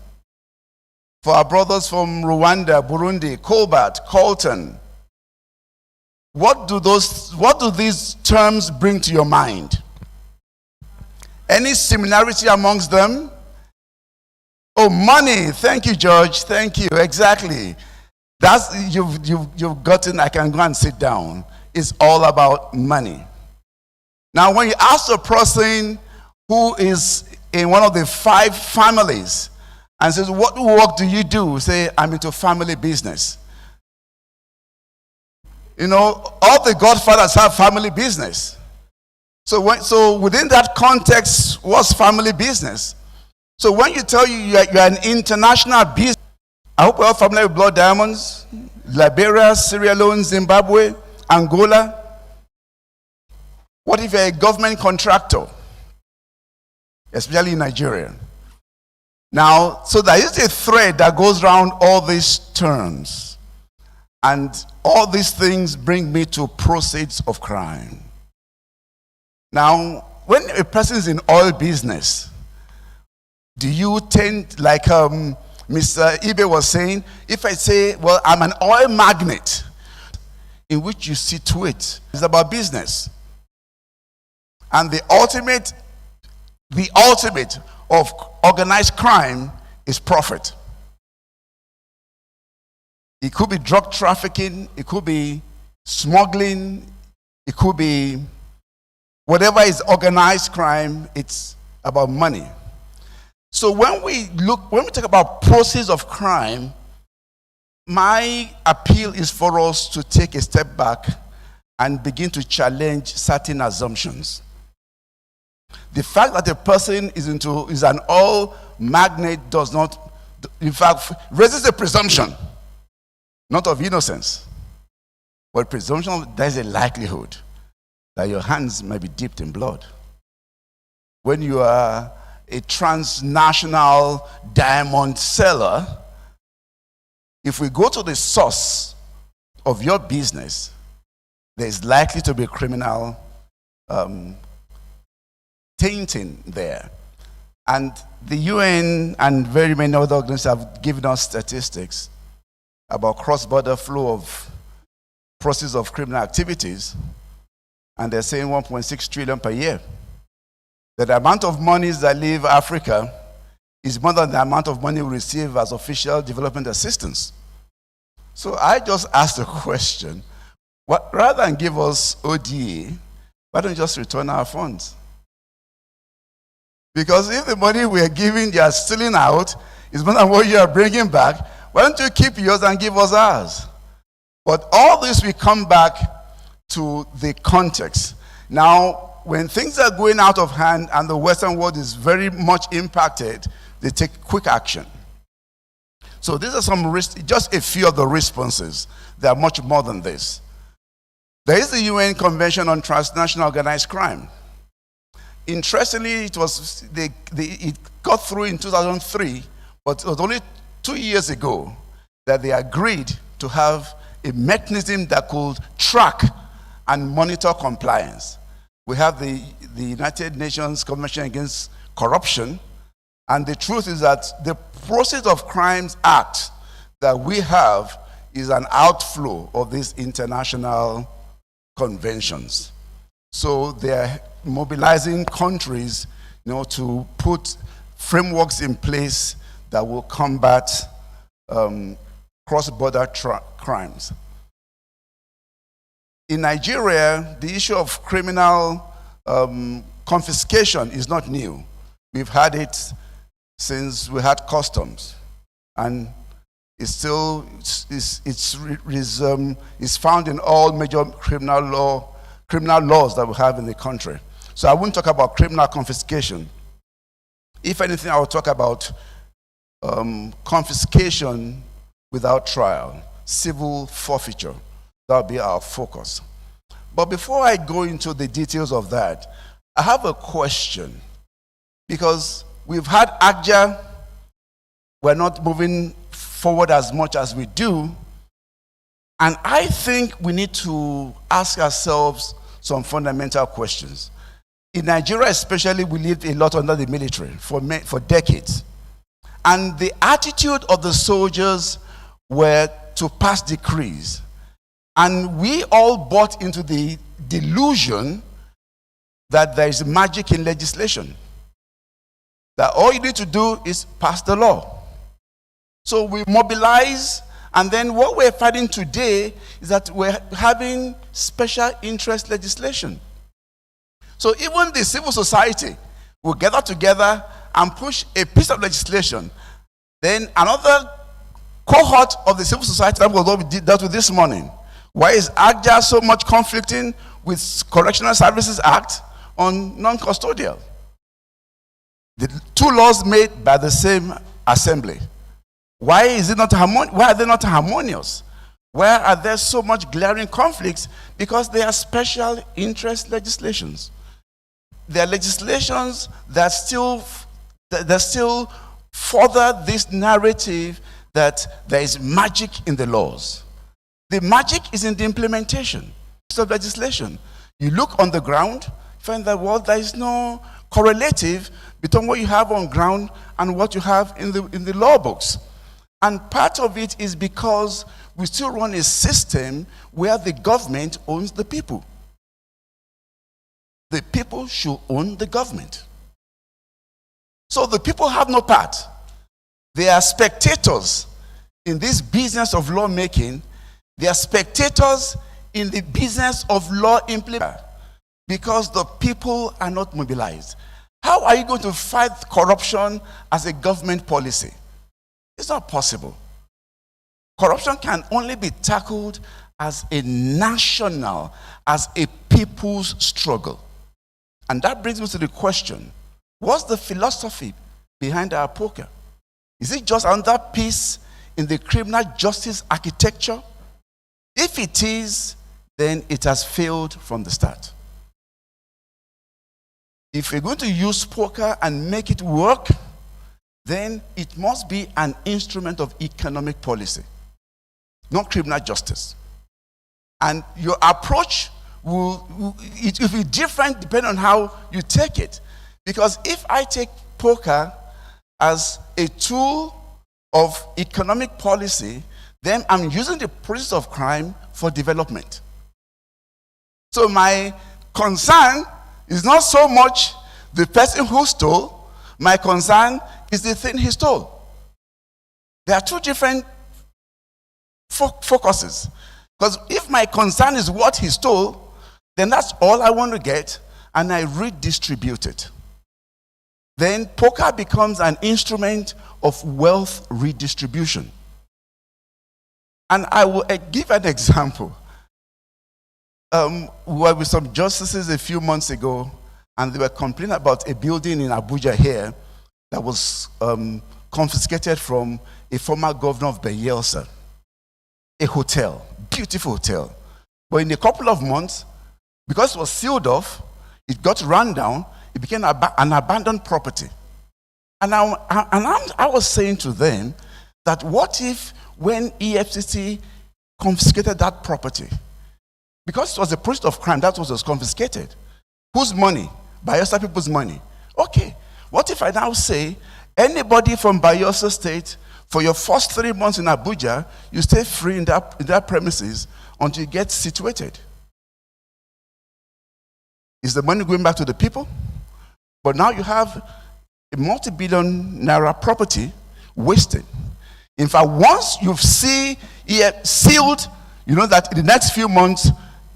For our brothers from Rwanda, Burundi, Colbert, Colton. What do these terms bring to your mind? Any similarity amongst them? Oh, money. Thank you, George. Thank you. Exactly. That's you've gotten. I can go and sit down. It's all about money. Now, when you ask a person who is in one of the 5 families and says, "What work do you do?" Say, "I'm into family business." You know, all the Godfathers have family business. So within that context, what's family business? So when you tell you're an international business, I hope we're all familiar with blood diamonds, Liberia, Sierra Leone, Zimbabwe, Angola. What if you're a government contractor, especially in Nigeria? Now, so there is a thread that goes around all these terms. And all these things bring me to proceeds of crime. Now, when a person is in oil business, do you tend, like Mr. Ibe was saying, if I say, well, I'm an oil magnate, in which you situate, it's about business. And the ultimate of organized crime is profit. It could be drug trafficking, it could be smuggling, it could be whatever is organized crime, it's about money. So when we talk about process of crime, my appeal is for us to take a step back and begin to challenge certain assumptions. The fact that a person is an oil magnate does not, in fact, raises a presumption, not of innocence, but presumption there's a likelihood that your hands may be dipped in blood. When you are a transnational diamond seller, if we go to the source of your business, there's likely to be criminal tainting there. And the UN and very many other organizations have given us statistics about cross-border flow of process of criminal activities, and they're saying 1.6 trillion per year. That the amount of monies that leave Africa is more than the amount of money we receive as official development assistance. So I just asked the question, rather than give us ODA, why don't you just return our funds? Because if the money we are giving, you are stealing out, is more than what you are bringing back, why don't you keep yours and give us ours? But all this, we come back to the context. Now, when things are going out of hand and the Western world is very much impacted, they take quick action. So these are just a few of the responses. There are much more than this. There is the UN Convention on Transnational Organized Crime. Interestingly, it got through in 2003, but it was only 2 years ago that they agreed to have a mechanism that could track and monitor compliance. We have the United Nations Convention Against Corruption, and the truth is that the Process of Crimes Act that we have is an outflow of these international conventions. So they're mobilizing countries, to put frameworks in place that will combat cross-border crimes. In Nigeria, the issue of criminal confiscation is not new. We've had it since we had customs, and it's still it's found in all major criminal laws that we have in the country. So I won't talk about criminal confiscation. If anything, I will talk about confiscation without trial, civil forfeiture. That will be our focus. But before I go into the details of that, I have a question. Because we've had ACJA, we're not moving forward as much as we do. And I think we need to ask ourselves some fundamental questions. In Nigeria especially, we lived a lot under the military for decades. And the attitude of the soldiers were to pass decrees. And we all bought into the delusion that there is magic in legislation. That all you need to do is pass the law. So we mobilize, and then what we're fighting today is that we're having special interest legislation. So even the civil society will gather together and push a piece of legislation. Then another cohort of the civil society, that was what we dealt with this morning. Why is ACJA so much conflicting with Correctional Services Act on non-custodial? The two laws made by the same assembly. Why are they not harmonious? Where are there so much glaring conflicts? Because they are special interest legislations. They are legislations that still further this narrative that there is magic in the laws. The magic is in the implementation of legislation. You look on the ground, find that there is no correlative between what you have on ground and what you have in the law books. And part of it is because we still run a system where the government owns the people. The people should own the government. So the people have no part. They are spectators in this business of lawmaking. They are spectators in the business of law implementation because the people are not mobilized. How are you going to fight corruption as a government policy? It's not possible. Corruption can only be tackled as a national, as a people's struggle. And that brings me to the question, what's the philosophy behind our poker? Is it just another piece in the criminal justice architecture? If it is, then it has failed from the start. If we're going to use poker and make it work, then it must be an instrument of economic policy, not criminal justice. And your approach will be different depending on how you take it. Because if I take poker as a tool of economic policy, then I'm using the process of crime for development. So my concern is not so much the person who stole, my concern is the thing he stole. There are two different focuses. Because if my concern is what he stole, then that's all I want to get, and I redistribute it. Then poker becomes an instrument of wealth redistribution. And I will give an example. We were with some justices a few months ago, and they were complaining about a building in Abuja here that was confiscated from a former governor of Bayelsa. A hotel, beautiful hotel. But in a couple of months, because it was sealed off, it got run down, it became an abandoned property. And I was saying to them that what if when EFCC confiscated that property, because it was a process of crime, that was confiscated. Whose money? Bayelsa people's money. Okay, what if I now say, anybody from Bayelsa State, for your first 3 months in Abuja, you stay free in that premises until you get situated? Is the money going back to the people? But now you have a multi-billion naira property wasted. In fact, once you see it sealed, you know that in the next few months,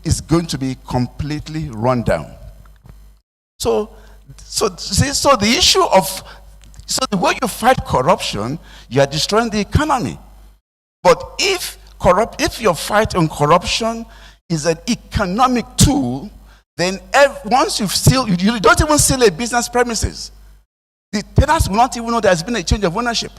it's going to be completely run down. So the issue of, so the way you fight corruption, you are destroying the economy. But if your fight on corruption is an economic tool, then once you don't even seal a business premises. The tenants will not even know there's been a change of ownership.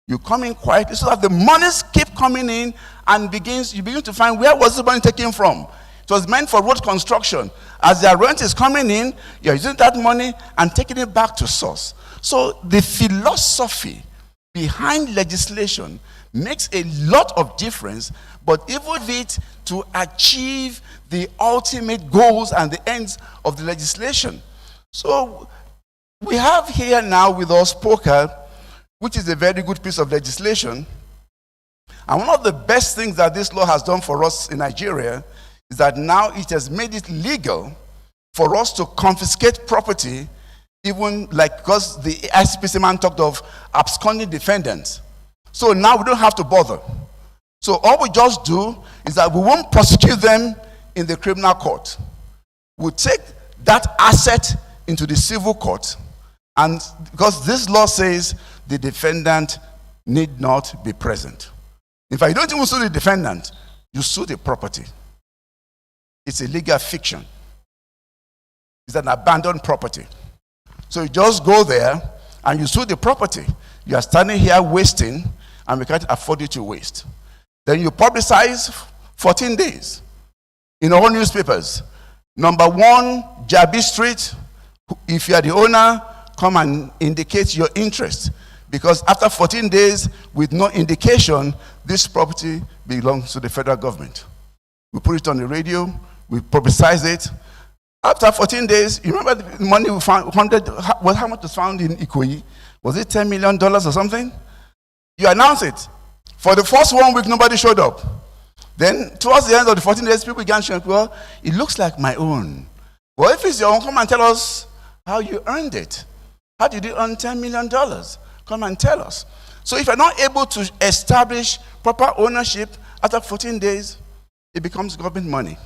You come in quietly so that the monies keep coming in and you begin to find, where was the money taken from? It was meant for road construction. As their rent is coming in, you're using that money and taking it back to source. So the philosophy behind legislation makes a lot of difference, but even it to achieve the ultimate goals and the ends of the legislation. So we have here now with us poker, which is a very good piece of legislation. And one of the best things that this law has done for us in Nigeria is that now it has made it legal for us to confiscate property, even because the ICPC man talked of absconding defendants. So now we don't have to bother. So all we just do is that we won't prosecute them in the criminal court. We'll take that asset into the civil court, and because this law says the defendant need not be present. In fact, you don't even sue the defendant, you sue the property. It's a legal fiction. It's an abandoned property. So you just go there and you sue the property. You are standing here wasting, and we can't afford you to waste. Then you publicize 14 days in all newspapers. Number 1, Jabi Street. If you are the owner, come and indicate your interest. Because after 14 days, with no indication, this property belongs to the federal government. We put it on the radio, we publicize it. After 14 days, you remember the money we found, how much was found in Ikoyi? Was it $10 million or something? You announce it. For the first 1 week, nobody showed up. Then, towards the end of the 14 days, people began showing up. Well, it looks like my own. Well, if it's your own, come and tell us how you earned it. How did you earn $10 million? Come and tell us. So if you're not able to establish proper ownership after 14 days, it becomes government money.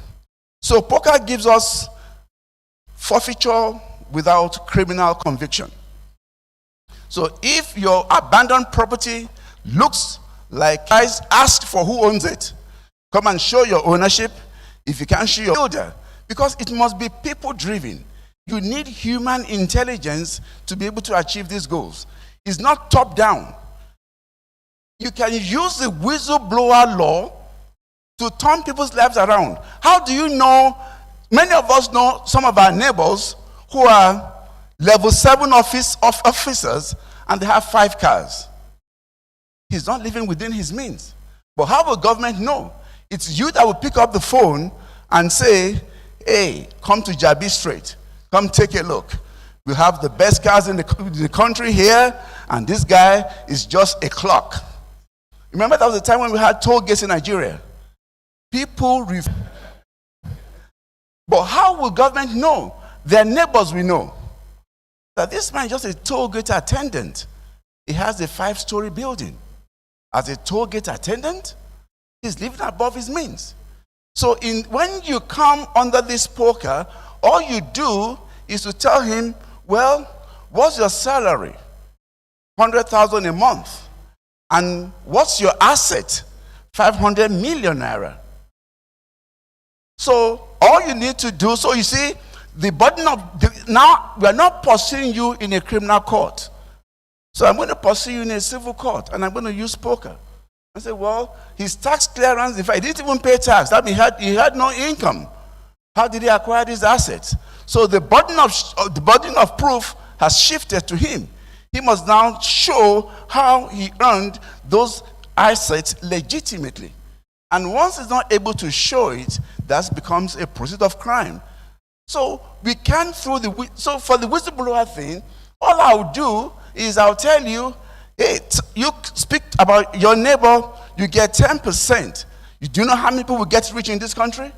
So poker gives us forfeiture without criminal conviction. So if your abandoned property looks like guys asked for who owns it, come and show your ownership. If you can't show your builder, because it must be people driven. You need human intelligence to be able to achieve these goals. It's not top down. You can use the whistleblower law to turn people's lives around. How do you know? Many of us know some of our neighbors who are level 7 officers and they have 5 cars. He's not living within his means. But how will government know? It's you that will pick up the phone and say, hey, come to Jabi Street. Come take a look. We have the best cars in the country here, and this guy is just a clock. Remember that was the time when we had toll gates in Nigeria. But how will government know? Their neighbors will know that this man is just a toll gate attendant. He has a 5-story building. As a toll gate attendant, he's living above his means. So when you come under this poker, all you do is to tell him, well, what's your salary? 100,000 a month. And what's your asset? 500 million naira. So all you need to do, so you see, the burden of, now we are not pursuing you in a criminal court. So I'm going to pursue you in a civil court, and I'm going to use poker. I say, well, his tax clearance, if I didn't even pay tax, that means he had no income. How did he acquire these assets? So the burden of proof has shifted to him. He must now show how he earned those assets legitimately. And once he's not able to show it, that becomes a pursuit of crime. So we can so for the whistleblower thing, all I'll do is I'll tell you, hey, you speak about your neighbor, you get 10%. You do know how many people will get rich in this country?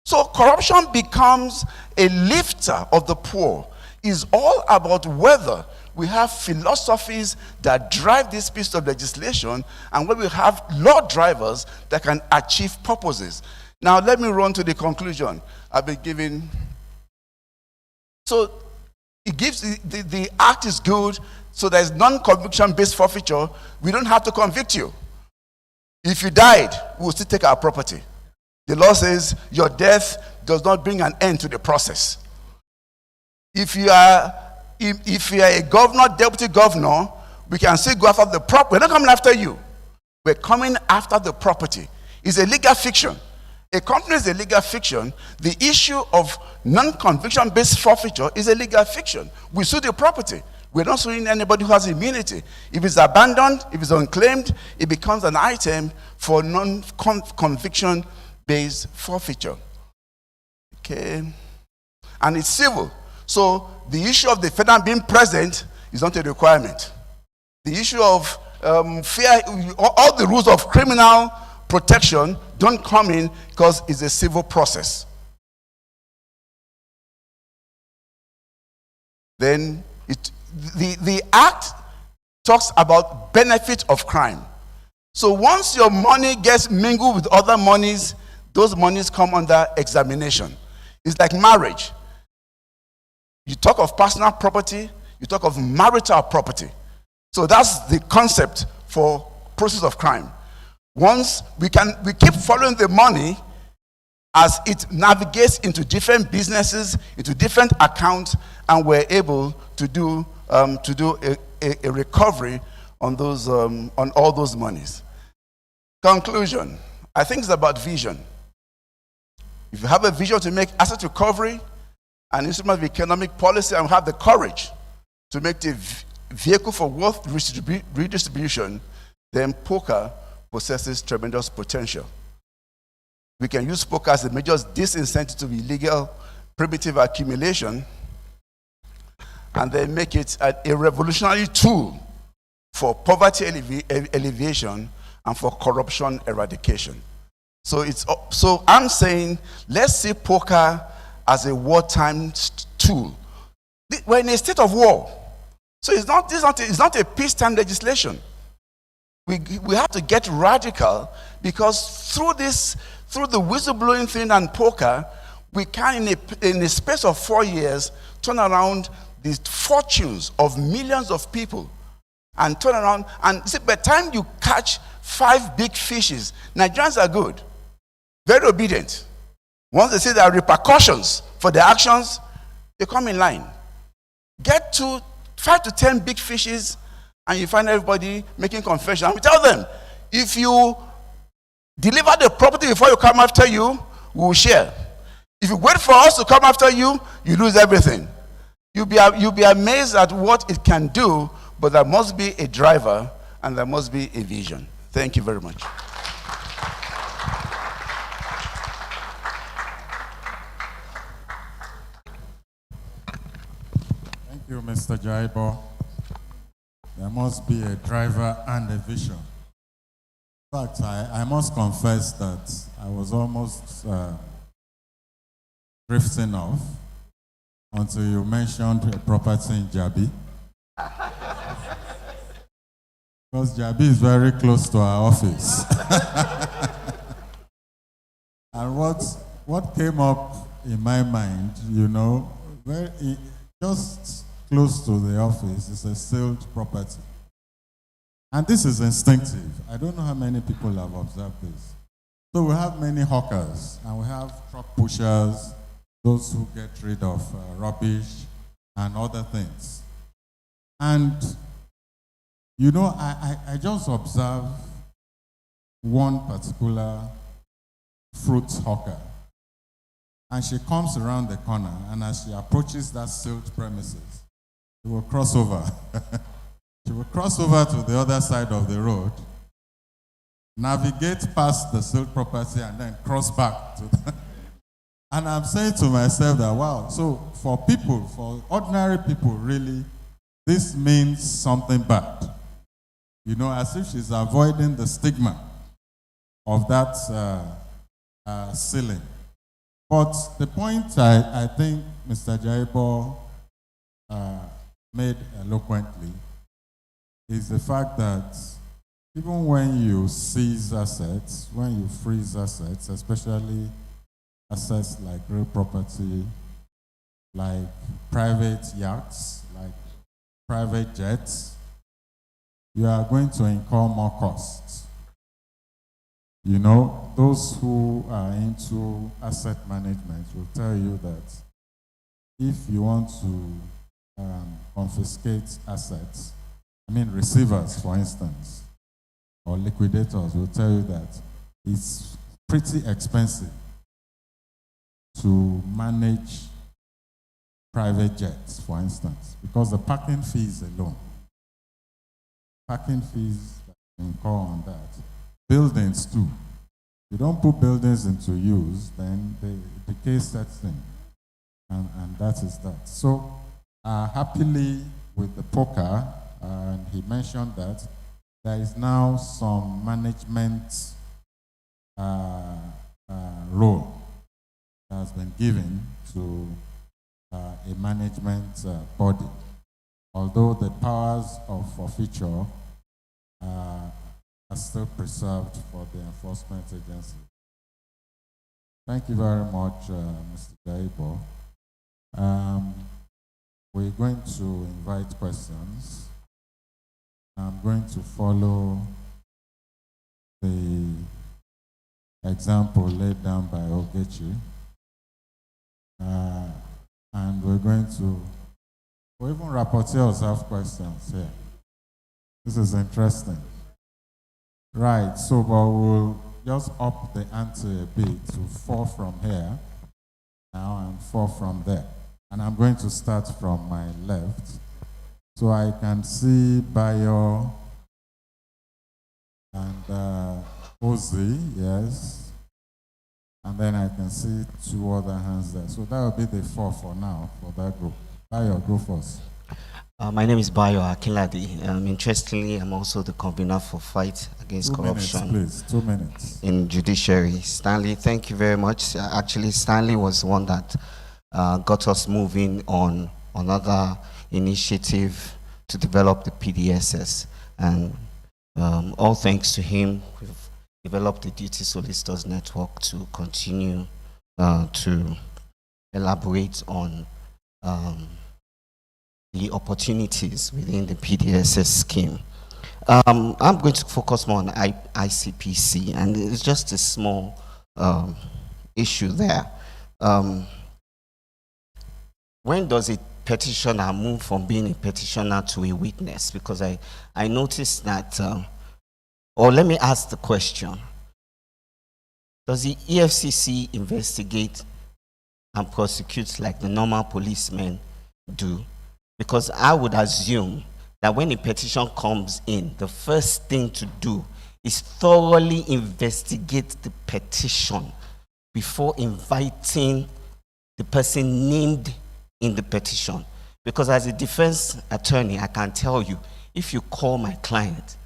So corruption becomes a lifter of the poor. It's all about whether we have philosophies that drive this piece of legislation and where we have law drivers that can achieve purposes. Now let me run to the conclusion I've been giving. So it gives the act is good, so there's non-conviction based forfeiture. We don't have to convict you. If you died, we'll still take our property. The law says your death does not bring an end to the process. If you are a governor, deputy governor, we can still go after the property. We're not coming after you. We're coming after the property. It's a legal fiction. A company is a legal fiction. The issue of non-conviction based forfeiture is a legal fiction. We sue the property. We're not suing anybody who has immunity. If it's abandoned, if it's unclaimed, it becomes an item for non-conviction based forfeiture. Okay. And it's civil. So the issue of the defendant being present is not a requirement. The issue of fear, all the rules of criminal protection don't come in because it's a civil process. Then the act talks about benefit of crime. So once your money gets mingled with other monies, those monies come under examination. It's like marriage. You talk of personal property, you talk of marital property. So that's the concept for process of crime. Once we keep following the money as it navigates into different businesses, into different accounts, and we're able to do a recovery on those on all those monies. Conclusion. I think it's about vision. If you have a vision to make asset recovery an instrument of economic policy and have the courage to make the vehicle for wealth redistribution, then poker possesses tremendous potential. We can use poker as a major disincentive to illegal primitive accumulation and then make it a revolutionary tool for poverty alleviation and for corruption eradication. So I'm saying, let's see poker as a wartime tool. We're in a state of war. So it's not a peacetime legislation. We have to get radical, because through the whistleblowing thing and poker, we can, in a space of 4 years, turn around the fortunes of millions of people and turn around. And see, by the time you catch 5 big fishes, Nigerians are good, very obedient. Once they see there are repercussions for their actions, they come in line. Get to 5 to 10 big fishes, and you find everybody making confession. And we tell them, if you deliver the property before you come after you, we will share. If you wait for us to come after you, you lose everything. You'll be amazed at what it can do, but there must be a driver and there must be a vision. Thank you very much. Thank you, Mr. Jaibo. There must be a driver and a vision. In fact, I must confess that I was almost drifting off until you mentioned a property in Jabi. Because Jabi is very close to our office. And what came up in my mind, just close to the office is a sealed property. And this is instinctive. I don't know how many people have observed this. So we have many hawkers, and we have truck pushers, those who get rid of rubbish and other things. And, I just observe one particular fruit hawker. And she comes around the corner, and as she approaches that sealed premises, she will cross over. She will cross over to the other side of the road, navigate past the sealed property, and then cross back to the And I'm saying to myself that, wow, so for ordinary people, really, this means something bad. As if she's avoiding the stigma of that ceiling. But the point I think Mr. Jaibo made eloquently is the fact that even when you seize assets, when you freeze assets, especially assets like real property, like private yachts, like private jets, you are going to incur more costs. Those who are into asset management will tell you that if you want to confiscate assets, receivers, for instance, or liquidators will tell you that it's pretty expensive to manage private jets, for instance, because the parking fees alone, that you incur on that. Buildings too. You don't put buildings into use, then the decay sets in, and that is that. So happily with the poker, and he mentioned that there is now some management role that has been given to a management body, although the powers of forfeiture are still preserved for the enforcement agency. Thank you very much, Mr. Jaibo. We're going to invite questions. I'm going to follow the example laid down by Ogechi. And we're going to, even rapporteurs have questions here. This is interesting. Right, so but we'll just up the ante a bit to 4 from here now and 4 from there. And I'm going to start from my left. So I can see Bayo and Ozzy, yes. And then I can see 2 other hands there. So that will be the 4 for now for that group. Bayo, go first. My name is Bayo Akinladi. Interestingly, I'm also the convener for Fight Against 2 minutes, Corruption please. 2 minutes. in Judiciary. Stanley, thank you very much. Actually, Stanley was the one that got us moving on another initiative to develop the PDSS. And all thanks to him, we've developed the Duty Solicitors Network to continue to elaborate on the opportunities within the PDSS scheme. I'm going to focus more on ICPC, and it's just a small issue there. When does a petitioner move from being a petitioner to a witness? Because I noticed that, or let me ask the question, does the EFCC investigate and prosecute like the normal policemen do? Because I would assume that when a petition comes in, the first thing to do is thoroughly investigate the petition before inviting the person named in the petition. Because as a defense attorney, I can tell you, if you call my client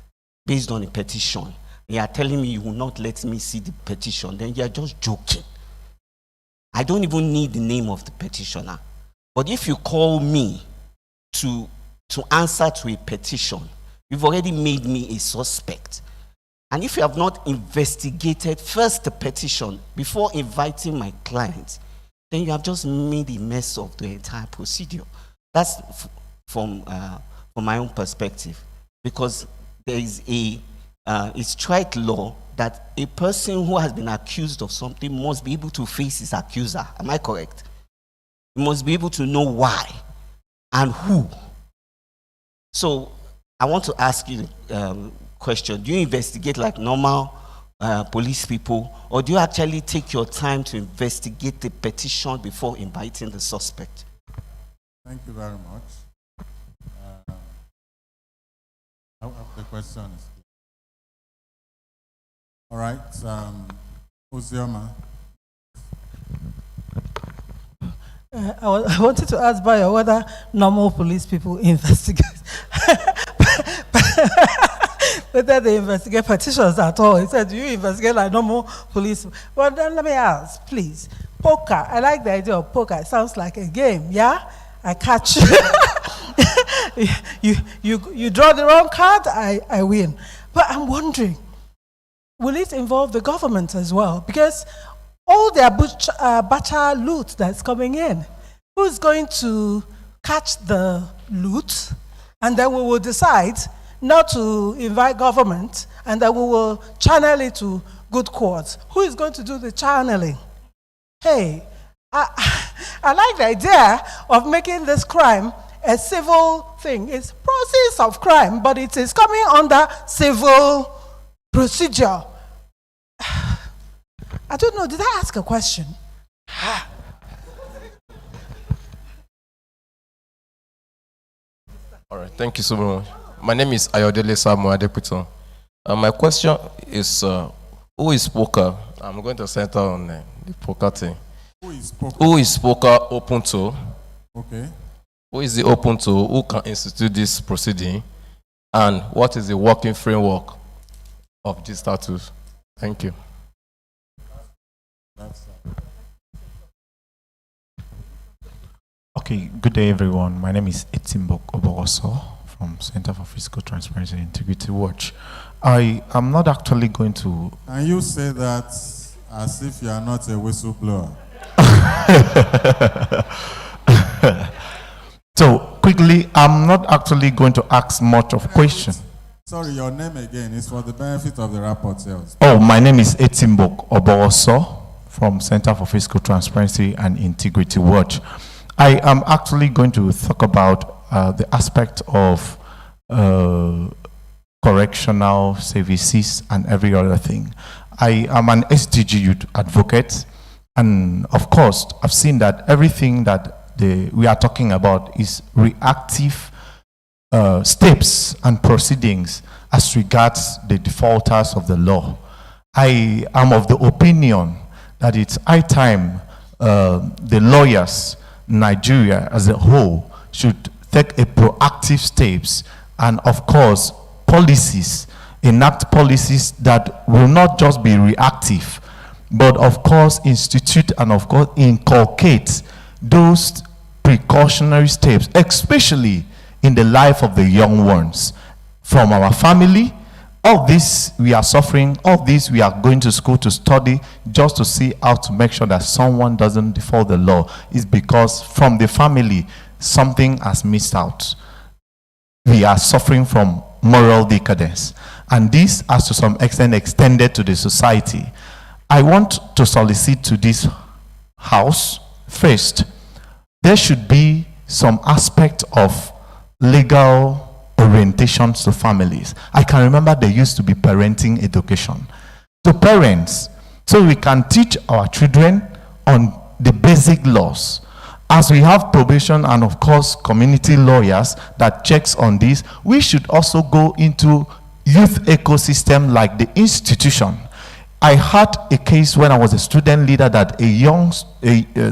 based on a petition, you are telling me you will not let me see the petition, then you are just joking. I don't even need the name of the petitioner. But if you call me to answer to a petition, you've already made me a suspect. And if you have not investigated first the petition before inviting my client, then you have just made a mess of the entire procedure. That's from my own perspective, because there is a strike law that a person who has been accused of something must be able to face his accuser. Am I correct? He must be able to know why and who. So I want to ask you a question. Do you investigate like normal police people, or do you actually take your time to investigate the petition before inviting the suspect? Thank you very much. I have the question. All right, Ozioma. I wanted to ask Bayo whether normal police people investigate, whether they investigate petitions at all. He said, do you investigate like normal police? Well, then let me ask, please. Poker, I like the idea of poker. It sounds like a game, yeah? I catch you. you draw the wrong card, I win. But I'm wondering, will it involve the government as well? Because all their butcher loot that's coming in, who's going to catch the loot? And then we will decide not to invite government, and then we will channel it to good courts. Who is going to do the channeling? Hey, I like the idea of making this crime a civil thing. It's process of crime, but it is coming under civil procedure. I don't know, did I ask a question? All right, thank you so much. My name is Ayodele Samuel Adeputon. My question is, who is poker? I'm going to center on the poker thing. Who is poker open to? Okay. Who is it open to? Who can institute this proceeding? And what is the working framework of this status? Thank you. Okay, good day everyone. My name is Etimbok Oboroso from Center for Fiscal Transparency and Integrity Watch. I am not actually going to... Can you say that as if you are not a whistleblower? So, quickly, I'm not actually going to ask much of questions. Sorry, your name again is for the benefit of the rapporteurs. Oh, my name is Etimbok Oboroso from Center for Fiscal Transparency and Integrity Watch. I am actually going to talk about the aspect of correctional services, and every other thing. I am an SDG youth advocate, and of course, I've seen that everything that we are talking about is reactive steps and proceedings as regards the defaulters of the law. I am of the opinion that it's high time the lawyers in Nigeria as a whole should take a proactive steps and of course policies, enact policies that will not just be reactive, but of course institute and of course inculcate those precautionary steps, especially in the life of the young ones. From our family, all this we are suffering, all this we are going to school to study just to see how to make sure that someone doesn't default the law is because from the family something has missed out. We are suffering from moral decadence, and this has to some extent extended to the society. I want to solicit to this house first, there should be some aspect of legal orientations to families. I can remember there used to be parenting education to parents, so we can teach our children on the basic laws. As we have probation and of course community lawyers that checks on this, we should also go into youth ecosystem like the institution. I had a case when I was a student leader that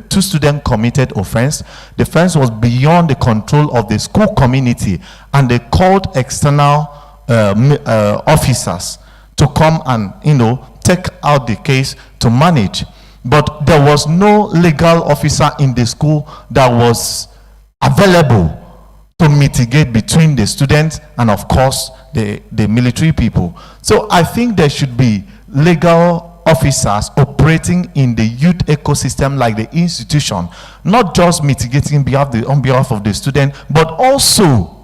two students committed offense. The offense was beyond the control of the school community, and they called external officers to come and take out the case to manage. But there was no legal officer in the school that was available to mitigate between the students and of course the military people. So I think there should be legal officers operating in the youth ecosystem like the institution, not just mitigating on behalf of the student, but also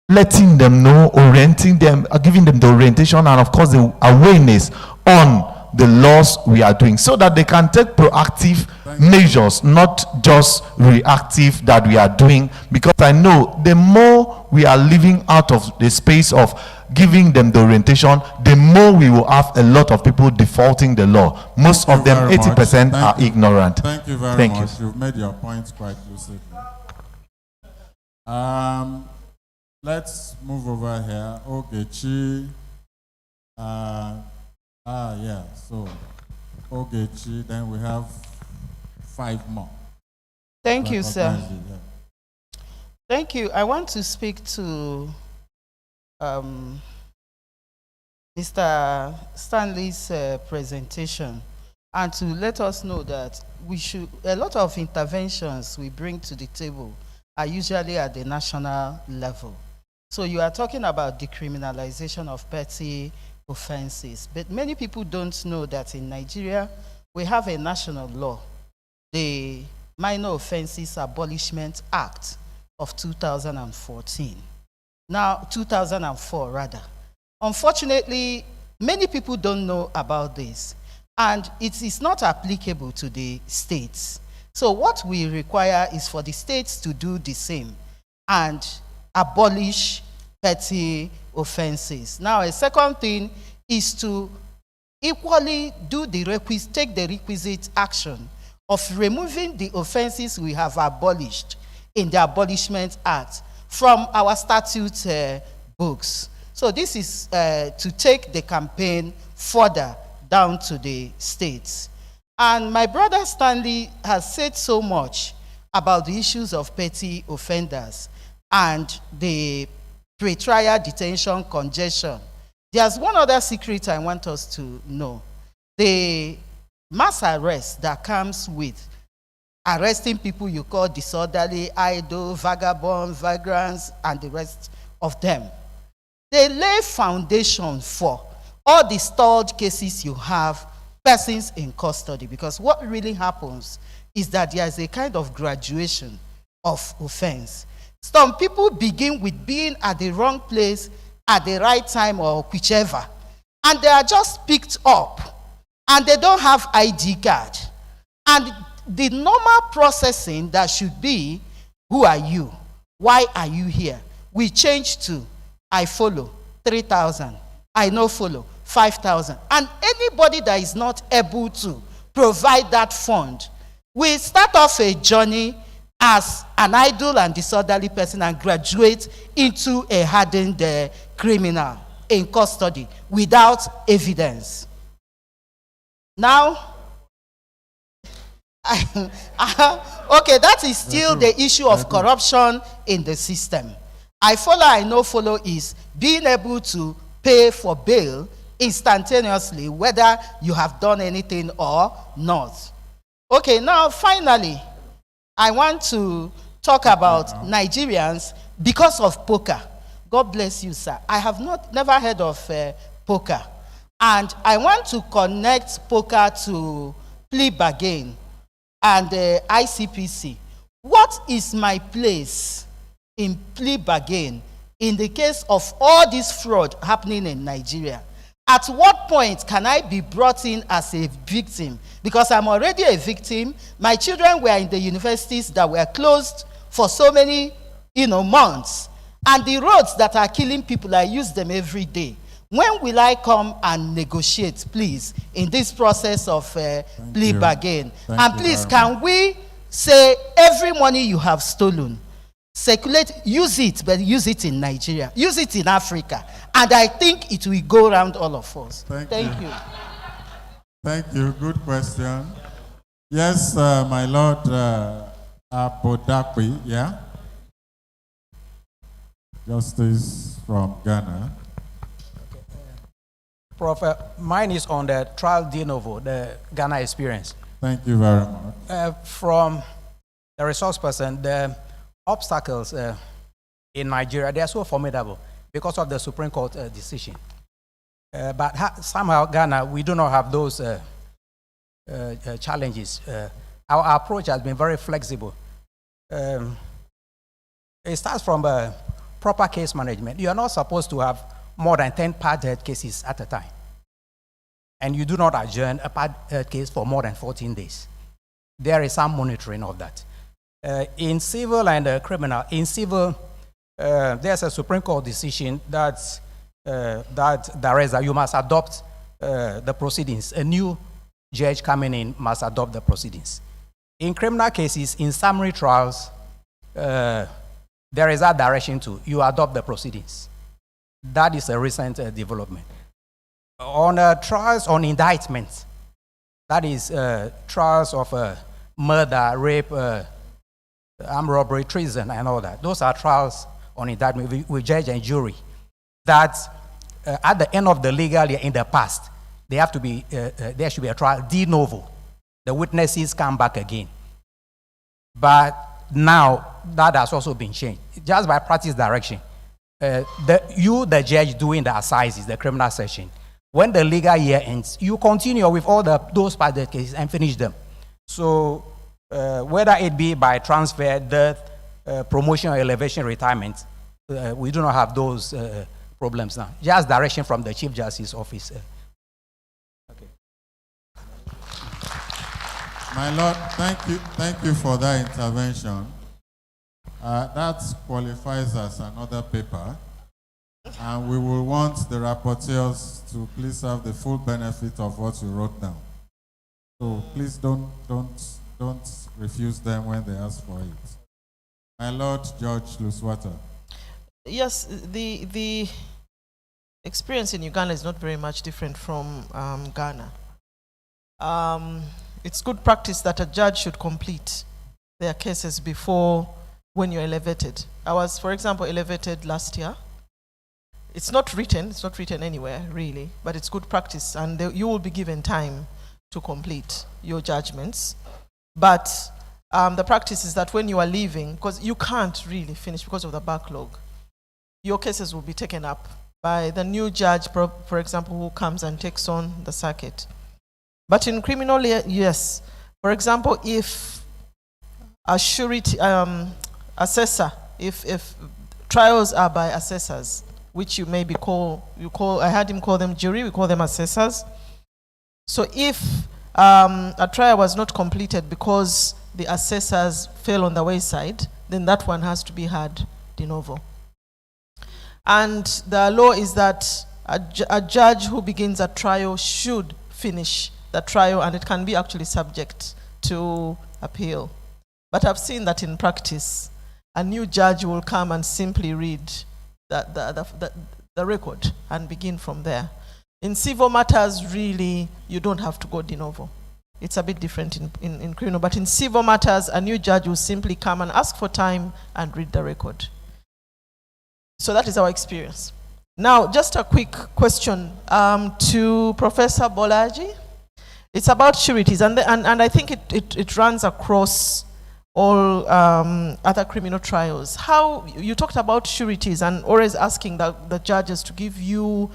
letting them know, orienting them, giving them the orientation and of course the awareness on the laws we are doing so that they can take proactive measures, not just reactive that we are doing, because I know the more we are living out of the space of giving them the orientation, the more we will have a lot of people defaulting the law. Most of them, 80%, are ignorant. Thank you very much. You've made your points quite lucidly. Let's move over here. Ogechi. Yeah, so Ogechi, then we have 5 more. Thank you, sir. Thank you. I want to speak to Mr. Stanley's presentation and to let us know that a lot of interventions we bring to the table are usually at the national level. So you are talking about decriminalization of petty offenses, but many people don't know that in Nigeria we have a national law, the Minor Offenses Abolishment Act of 2014. Now, 2004 rather. Unfortunately, many people don't know about this, and it is not applicable to the states. So what we require is for the states to do the same and abolish petty offenses. Now, a second thing is to equally take the requisite action of removing the offenses we have abolished in the Abolishment Act from our statute books. So this is to take the campaign further down to the states. And my brother Stanley has said so much about the issues of petty offenders and the pre-trial detention congestion. There's one other secret I want us to know. The mass arrest that comes with arresting people you call disorderly, idle, vagabond, vagrants, and the rest of them. They lay foundation for all the stalled cases you have, persons in custody, because what really happens is that there is a kind of graduation of offense. Some people begin with being at the wrong place at the right time or whichever, and they are just picked up and they don't have ID card. And the normal processing that should be, who are you? Why are you here? We change to, I follow. 3,000. I no follow, 5,000. And anybody that is not able to provide that fund will start off a journey as an idle and disorderly person and graduate into a hardened criminal in custody without evidence. Now, okay, that is still the issue of corruption in the system. I follow, I no follow is being able to pay for bail instantaneously, whether you have done anything or not. Okay, now finally, I want to talk about Nigerians because of poker. God bless you, sir. I have never heard of poker. And I want to connect poker to plea bargain and ICPC. What is my place in plea bargain in the case of all this fraud happening in Nigeria? At what point can I be brought in as a victim? Because I'm already a victim. My children were in the universities that were closed for so many, months. And the roads that are killing people, I use them every day. When will I come and negotiate, please, in this process of plea bargain? And please, can we say every money you have stolen, circulate, use it, but use it in Nigeria, use it in Africa, and I think it will go around all of us. Thank you. Thank you. Good question. Yes, my Lord Abodakwi, yeah? Justice from Ghana. Prof, mine is on the trial de novo, the Ghana experience. Thank you very much. From the resource person, the obstacles in Nigeria, they are so formidable because of the Supreme Court decision. But somehow, Ghana, we do not have those challenges. Our approach has been very flexible. It starts from proper case management. You are not supposed to have more than 10 part-heard cases at a time. And you do not adjourn a part-heard case for more than 14 days. There is some monitoring of that. In civil and criminal, in civil, there's a Supreme Court decision that directs that you must adopt the proceedings. A new judge coming in must adopt the proceedings. In criminal cases, in summary trials, there is that direction too. You adopt the proceedings. That is a recent development. On trials on indictments, that is trials of murder, rape, armed robbery, treason, and all that. Those are trials on indictment with judge and jury. That at the end of the legal year in the past, they have to be, there should be a trial de novo. The witnesses come back again. But now that has also been changed, just by practice direction. The judge doing the assizes, the criminal session, when the legal year ends, you continue with all those part of the cases and finish them. So whether it be by transfer, death, promotion, or elevation, retirement, we do not have those problems now. Just direction from the Chief Justice Office. Okay. My Lord, thank you for that intervention. That qualifies as another paper, and we will want the rapporteurs to please have the full benefit of what you wrote down. So please don't refuse them when they ask for it. My Lord George Luswata. Yes, the experience in Uganda is not very much different from Ghana. It's good practice that a judge should complete their cases before when you're elevated. I was, for example, elevated last year. It's not written anywhere, really, but it's good practice, and you will be given time to complete your judgments. But the practice is that when you are leaving, because you can't really finish because of the backlog, your cases will be taken up by the new judge, for example, who comes and takes on the circuit. But in criminal, yes. For example, if a surety, assessor, if trials are by assessors, which you maybe I had him call them jury, we call them assessors. So if a trial was not completed because the assessors fell on the wayside, then that one has to be had de novo. And the law is that a judge who begins a trial should finish the trial, and it can be actually subject to appeal. But I've seen that in practice, a new judge will come and simply read the record and begin from there. In civil matters, really, you don't have to go de novo. It's a bit different in criminal, but in civil matters, a new judge will simply come and ask for time and read the record. So that is our experience. Now, just a quick question to Professor Bolaji. It's about sureties, and I think it runs across all other criminal trials. How you talked about sureties and always asking the judges to give you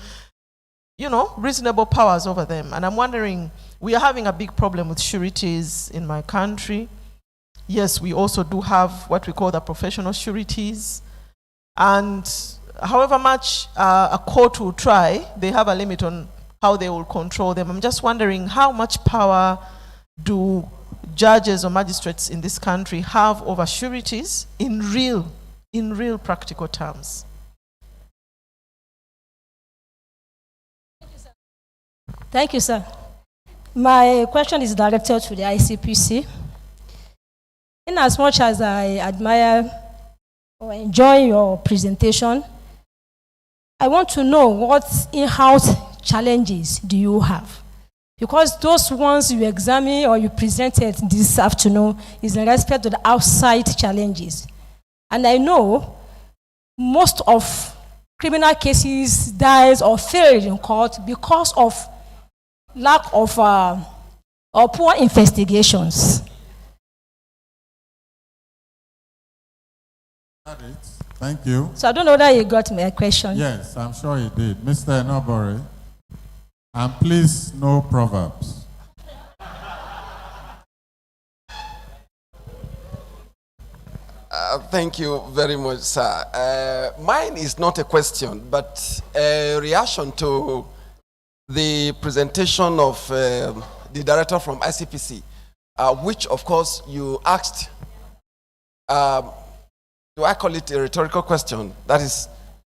reasonable powers over them. And I'm wondering, we are having a big problem with sureties in my country. Yes, we also do have what we call the professional sureties. And however much a court will try, they have a limit on how they will control them. I'm just wondering, how much power do judges or magistrates in this country have over sureties in real practical terms? Thank you, sir. My question is directed to the ICPC. In as much as I admire or enjoy your presentation, I want to know what in-house challenges do you have? Because those ones you examine or you presented this afternoon is in respect to the outside challenges. And I know most of criminal cases dies or fail in court because of lack of or poor investigations. Got it. Thank you. So I don't know whether you got my question. Yes, I'm sure you did. Mr. Enobore, and please, no proverbs. Thank you very much, sir. Mine is not a question, but a reaction to the presentation of the director from ICPC, which, of course, you asked, do I call it a rhetorical question? That is,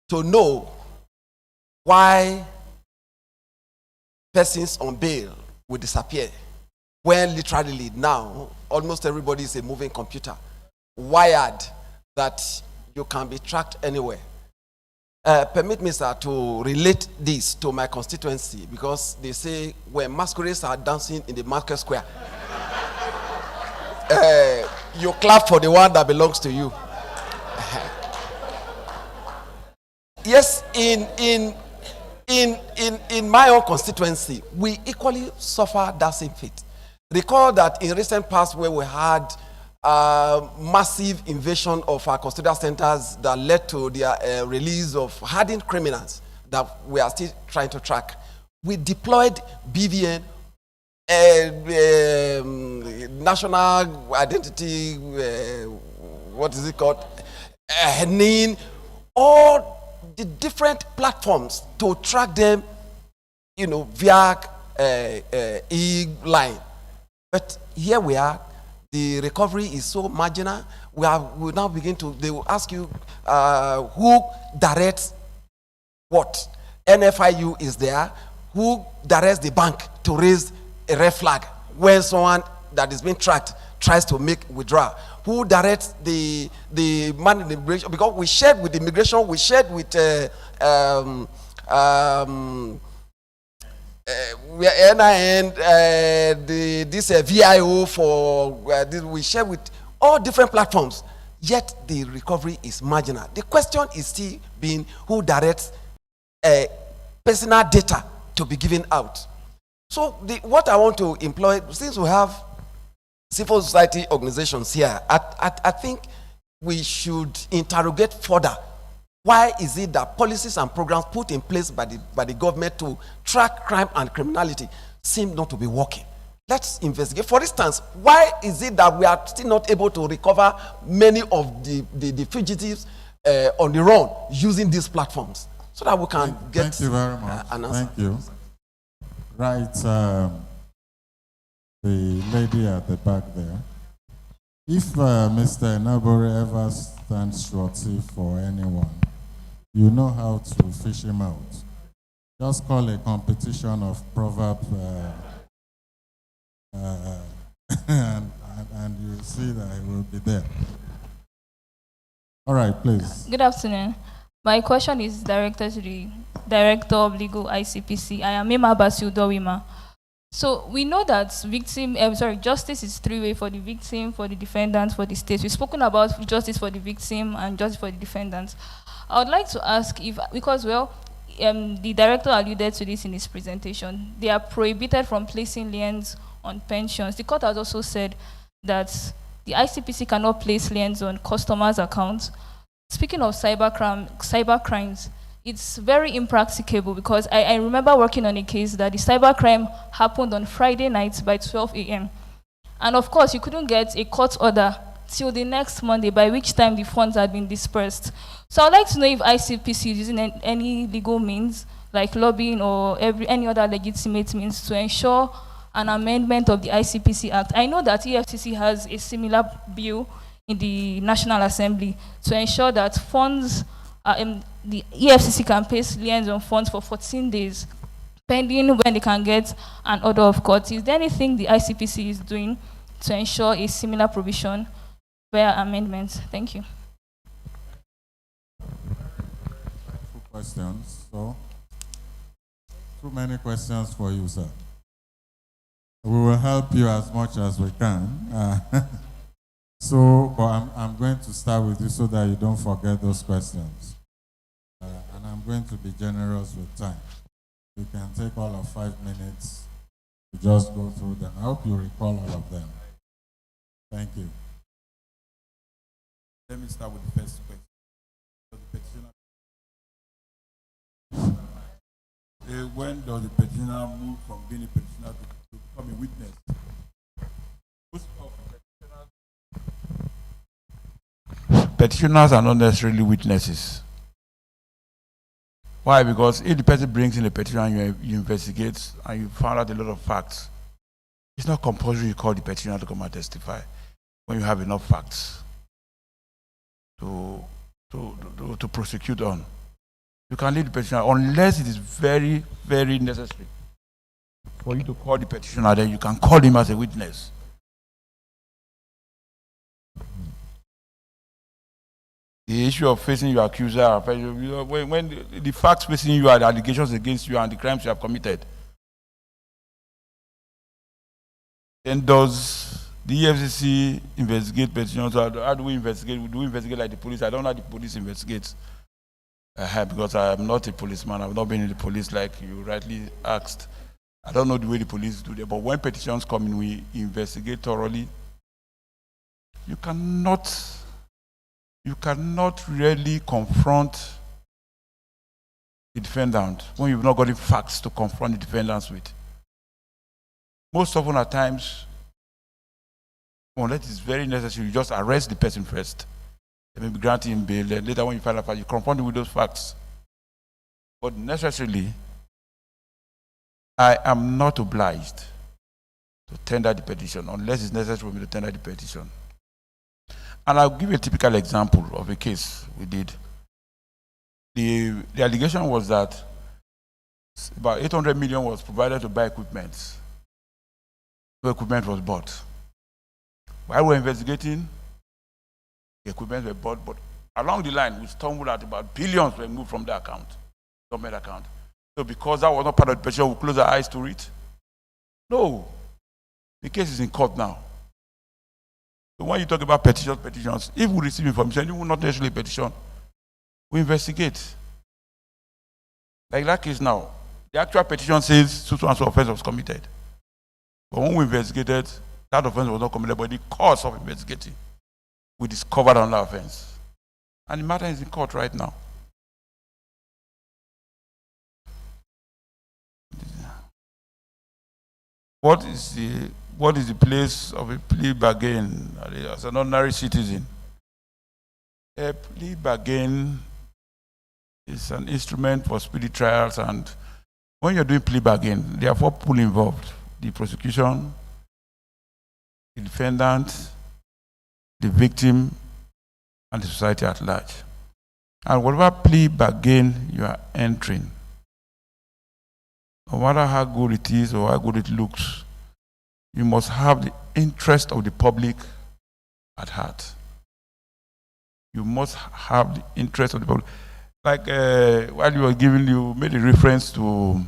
to know why persons on bail will disappear when literally now almost everybody is a moving computer, wired that you can be tracked anywhere. Permit me, sir, to relate this to my constituency, because they say when masquerades are dancing in the market square, you clap for the one that belongs to you. Yes, in my own constituency, we equally suffer that same fate. Recall that in recent past, where we had massive invasion of our custodial centers that led to the release of hardened criminals that we are still trying to track, we deployed BVN, national identity, what is it called, NIN, all the different platforms to track them, via e-line. But here we are. The recovery is so marginal. We now begin to, they will ask you who directs what. NFIU is there. Who directs the bank to raise a red flag when someone that is being tracked tries to make withdrawal? Who directs the man in the immigration? Because we shared with immigration, we shared with NIN, this VIO for this, we share with all different platforms, yet the recovery is marginal. The question is still being who directs personal data to be given out. So what I want to employ, since we have civil society organizations here, I think we should interrogate further. Why is it that policies and programs put in place by the government to track crime and criminality seem not to be working? Let's investigate. For instance, why is it that we are still not able to recover many of the fugitives on the run using these platforms, so that we can get Thank you very much. An answer. Thank you. Right, the lady at the back there. If Mr. Enobore ever stands shorty for anyone, you know how to fish him out. Just call a competition of proverbs, and you'll see that he will be there. All right, please. Good afternoon. My question is directed to the Director of Legal ICPC. I am Mima Basil Dowima. So we know that justice is three-way for the victim, for the defendant, for the state. We've spoken about justice for the victim and justice for the defendant. I would like to ask if, because the director alluded to this in his presentation, they are prohibited from placing liens on pensions. The court has also said that the ICPC cannot place liens on customers' accounts. Speaking of cyber crimes, it's very impracticable because I remember working on a case that the cybercrime happened on Friday night by 12 a.m. And of course, you couldn't get a court order till the next Monday, by which time the funds had been dispersed. So I'd like to know if ICPC is using any legal means, like lobbying or any other legitimate means, to ensure an amendment of the ICPC Act. I know that EFCC has a similar bill in the National Assembly to ensure that funds, the EFCC can place liens on funds for 14 days, pending when they can get an order of court. Is there anything the ICPC is doing to ensure a similar provision via amendments? Thank you. Questions. So, too many questions for you, sir. We will help you as much as we can. But I'm going to start with you so that you don't forget those questions. And I'm going to be generous with time. You can take all of 5 minutes to just go through them. I hope you recall all of them. Thank you. Let me start with the first question. When does the petitioner move from being a petitioner to become a witness? Most of petitioners are not necessarily witnesses. Why? Because if the person brings in a petition and you investigate and you find out a lot of facts, it's not compulsory you call the petitioner to come and testify when you have enough facts to prosecute on. You can leave the petitioner unless it is very, very necessary for you to call the petitioner. Then you can call him as a witness. The issue of facing your accuser, when the facts facing you are the allegations against you and the crimes you have committed, then does the EFCC investigate petitions? How do we investigate? Do we investigate like the police? I don't know how the police investigates. Because I am not a policeman. I've not been in the police like you rightly asked. I don't know the way the police do that. But when petitions come in, we investigate thoroughly. You cannot really confront the defendant when you've not got the facts to confront the defendants with. Most often at times, unless it's very necessary, you just arrest the person first. Maybe grant him bail, then later when you find out, you confront him with those facts. But necessarily, I am not obliged to tender the petition unless it's necessary for me to tender the petition. And I'll give you a typical example of a case we did. The allegation was that about 800 million was provided to buy equipment. No equipment was bought. While we were investigating, the equipment were bought, but along the line, we stumbled at about billions were moved from the account, government account. So because that was not part of the petition, we closed our eyes to it? No. The case is in court now. So when you talk about petitions, if we receive information, it will not necessarily petition. We investigate. Like that case now, the actual petition says so-and-so offense was committed. But when we investigated, that offense was not committed, but the cause of investigating, we discovered another offense. And the matter is in court right now. What is the place of a plea bargain as an ordinary citizen? A plea bargain is an instrument for speedy trials, and when you're doing plea bargain, there are 4 people involved: the prosecution, the defendant, the victim, and the society at large. And whatever plea bargain you are entering, no matter how good it is or how good it looks, you must have the interest of the public at heart. You must have the interest of the public. Like while you were giving, you made a reference to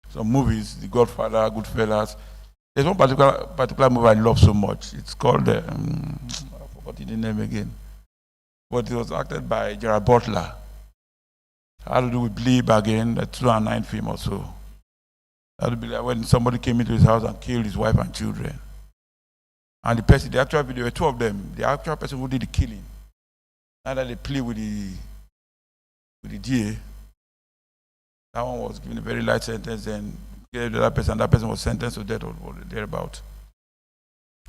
some movies, The Godfather, Goodfellas. There's one particular movie I love so much. It's called, I forgot the name again, but it was acted by Gerard Butler. Had to do with plea bargain, a 2009 film or so. That would be like when somebody came into his house and killed his wife and children. And the actual video, there were two of them. The actual person who did the killing. Now that they plea with the DA, that one was given a very light sentence, and that person was sentenced to death or thereabout.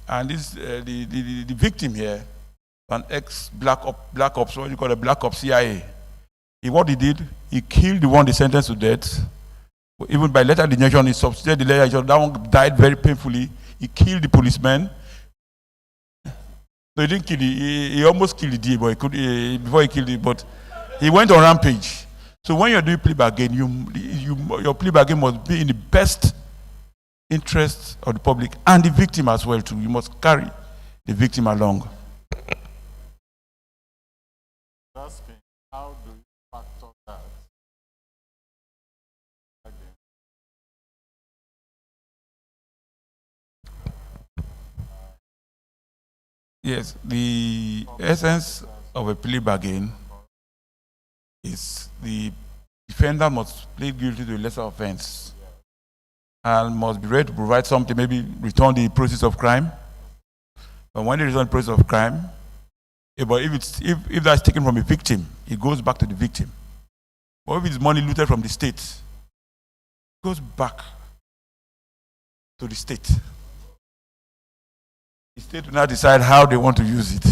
And this, the victim here, an ex-black ops, what you call a black ops CIA. What he did, he killed the one they sentenced to death. Even by letter detention, he substituted the letter. That one died very painfully. He killed the policeman. No, he didn't kill he almost killed the DA, but he could, before he killed it, but he went on rampage. So when you're doing plea bargain, your plea bargain must be in the best interest of the public and the victim as well too. You must carry the victim along. Asking, how do you factor that? Yes, the essence of a plea bargain is the defendant must plead guilty to a lesser offense and must be ready to provide something, maybe return the proceeds of crime. But when they return the proceeds of crime, but if that's taken from a victim, it goes back to the victim. Or if it's money looted from the state, it goes back to the state. The state will now decide how they want to use it.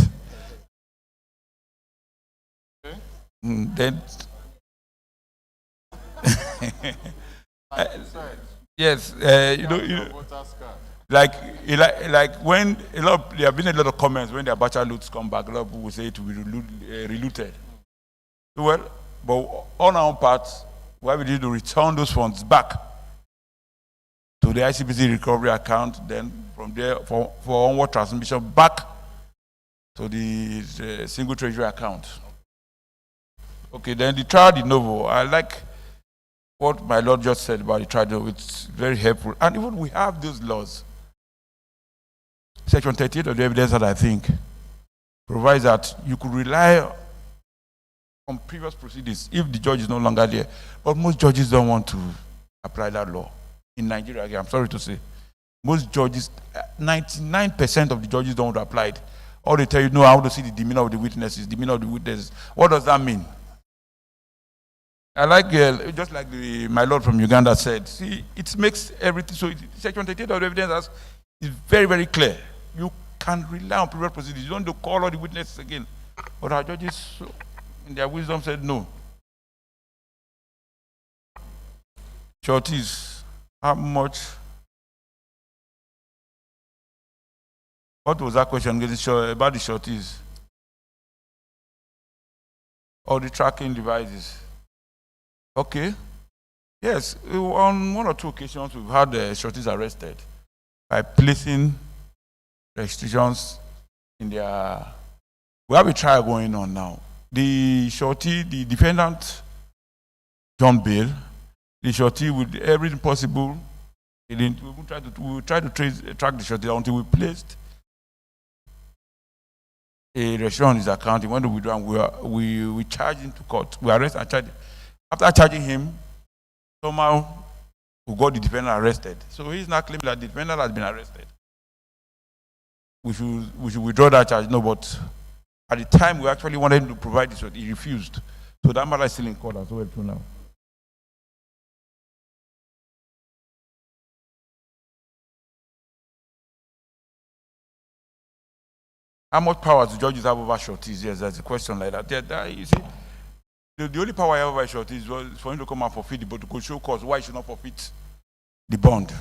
Okay. Then, yes, like when there have been a lot of comments when the Abacha loots come back, a lot of people will say it will be relooted. Well, but on our part, why we need to return those funds back to the ICPC recovery account, then from there for onward transmission back to the single treasury account. Okay, then the trial de novo. I like what my Lord just said about the trial de novo. It's very helpful. And even we have those laws. Section 38 of the Evidence Act, I think, provides that you could rely on previous proceedings if the judge is no longer there. But most judges don't want to apply that law. In Nigeria, again, I'm sorry to say, most judges, 99% of the judges don't want to apply it. Or they tell you, no, I want to see the demeanor of the witnesses, What does that mean? I like, just like my Lord from Uganda said, see, it makes everything, so Section 38 of the Evidence Act is very, very clear. You can rely on previous proceedings. You don't have to call all the witnesses again. But our judges, in their wisdom, said no. Shorties, how much? What was that question about the shorties? Or the tracking devices? Okay. Yes, on one or two occasions, we've had shorties arrested by placing restrictions in their. We have a trial going on now. The shorty, the defendant, John Bail, the shorty with everything possible. We will try to track the shorty until we placed a restriction on his account. He went to withdraw, and we charge him to court. We arrest and charge him. After charging him, somehow we got the defendant arrested. So he's not claiming that the defendant has been arrested. We should withdraw that charge. No, but at the time we actually wanted him to provide this, he refused. So that matter is still in court as well too now. How much power do judges have over shorties? Yes, that's a question like that. You see, the only power I have over shorties was for him to come and forfeit the bond, to show cause why he should not forfeit the bond.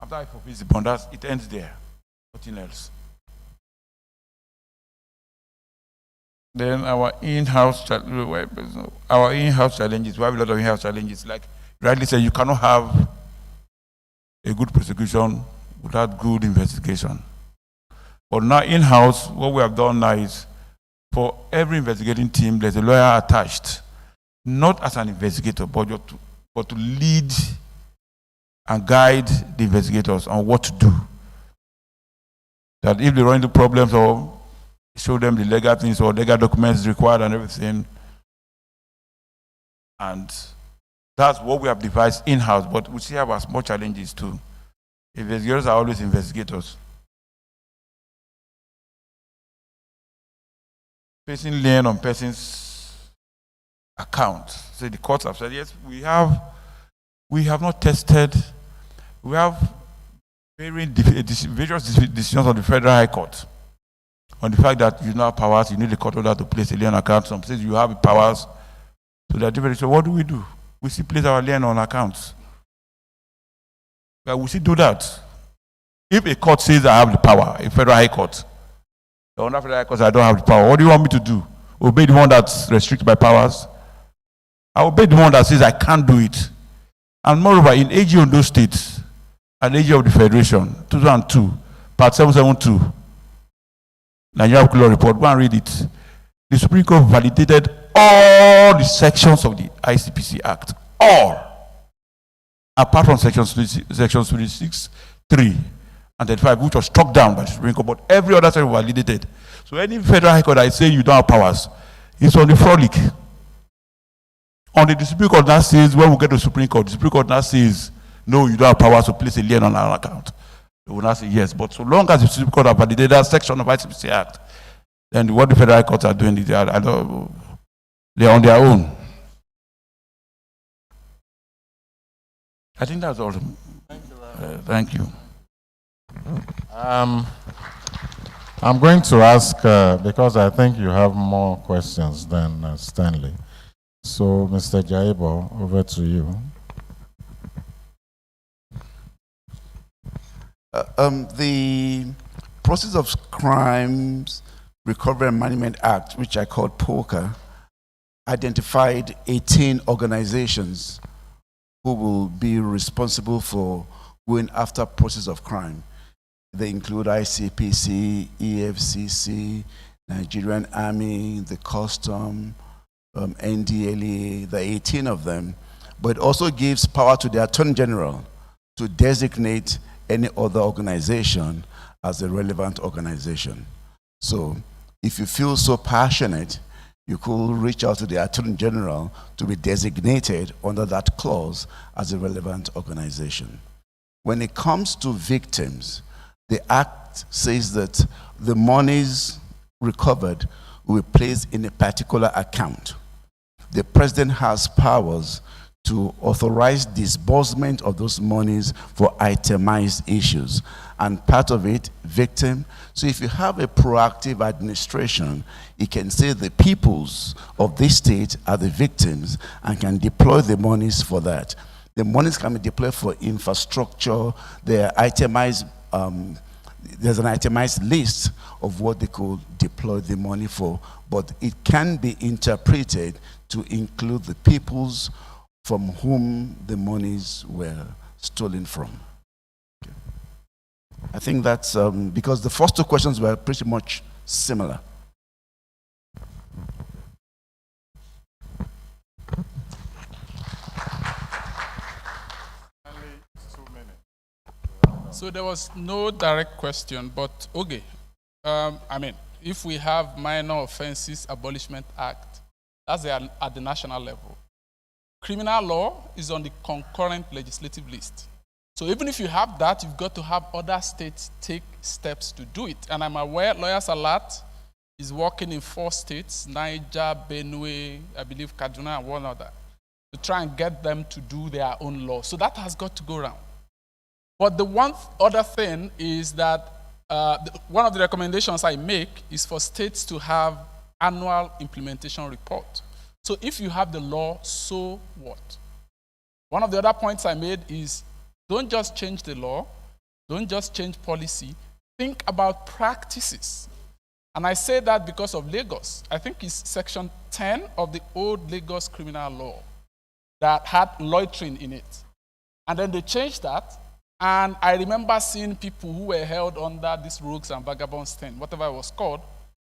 After I forfeit the bond, it ends there. Nothing else. Then our in-house challenges, we have a lot of in-house challenges. Like you rightly said, you cannot have a good prosecution without good investigation. But now in-house, what we have done now is for every investigating team, there's a lawyer attached, not as an investigator, but to lead and guide the investigators on what to do. That if they run into problems or show them the legal things or legal documents required and everything. And that's what we have devised in-house, but we still have our small challenges too. Investigators are always investigators. Facing lien on person's account. So the courts have said, yes, we have not tested, we have various decisions of the Federal High Court on the fact that you now have powers, you need the court order to place a lien on account. Some says you have powers, so they're different. So what do? We still place our lien on accounts. But we still do that. If a court says I have the power, a Federal High Court, the under Federal High Court, I don't have the power, what do you want me to do? Obey the one that restricts my powers? I obey the one that says I can't do it. And moreover, in AG Ondo State and AG of the Federation, 2002, Part 772, Nigeria Law Report, go and read it. The Supreme Court validated all the sections of the ICPC Act, all, apart from sections 26, 3, and 35, which was struck down by the Supreme Court, but every other section was validated. So any Federal High Court that is saying you don't have powers, it's on the frolic. On the Supreme Court now says, when we get to the Supreme Court now says, no, you don't have powers to place a lien on our account. They will not say yes. But so long as the Supreme Court have validated that section of ICPC Act, then what the Federal High Courts are doing, they're on their own. I think that's all. Thank you. I'm going to ask, because I think you have more questions than Stanley. So, Mr. Jaibo, over to you. The Process of Crimes Recovery and Management Act, which I called POCA, identified 18 organizations who will be responsible for going after process of crime. They include ICPC, EFCC, Nigerian Army, the Custom, NDLA, the 18 of them, but it also gives power to the Attorney General to designate any other organization as a relevant organization. So if you feel so passionate, you could reach out to the Attorney General to be designated under that clause as a relevant organization. When it comes to victims, the Act says that the monies recovered will be placed in a particular account. The President has powers to authorize disbursement of those monies for itemized issues. And part of it, victim. So if you have a proactive administration, it can say the peoples of this state are the victims and can deploy the monies for that. The monies can be deployed for infrastructure. They are itemized, there's an itemized list of what they could deploy the money for, but it can be interpreted to include the peoples from whom the monies were stolen from. Okay. I think that's because the first two questions were pretty much similar. So there was no direct question, but okay. I mean, if we have Minor Offences Abolishment Act, that's at the national level. Criminal law is on the concurrent legislative list. So even if you have that, you've got to have other states take steps to do it. And I'm aware Lawyers Alert is working in 4 states, Niger, Benue, I believe Kaduna and one other, to try and get them to do their own law. So that has got to go around. But the one other thing is that one of the recommendations I make is for states to have annual implementation report. So if you have the law, so what? One of the other points I made is don't just change the law, don't just change policy, think about practices. And I say that because of Lagos. I think it's section 10 of the old Lagos criminal law that had loitering in it. And then they changed that. And I remember seeing people who were held under this rogues and vagabonds thing, whatever it was called,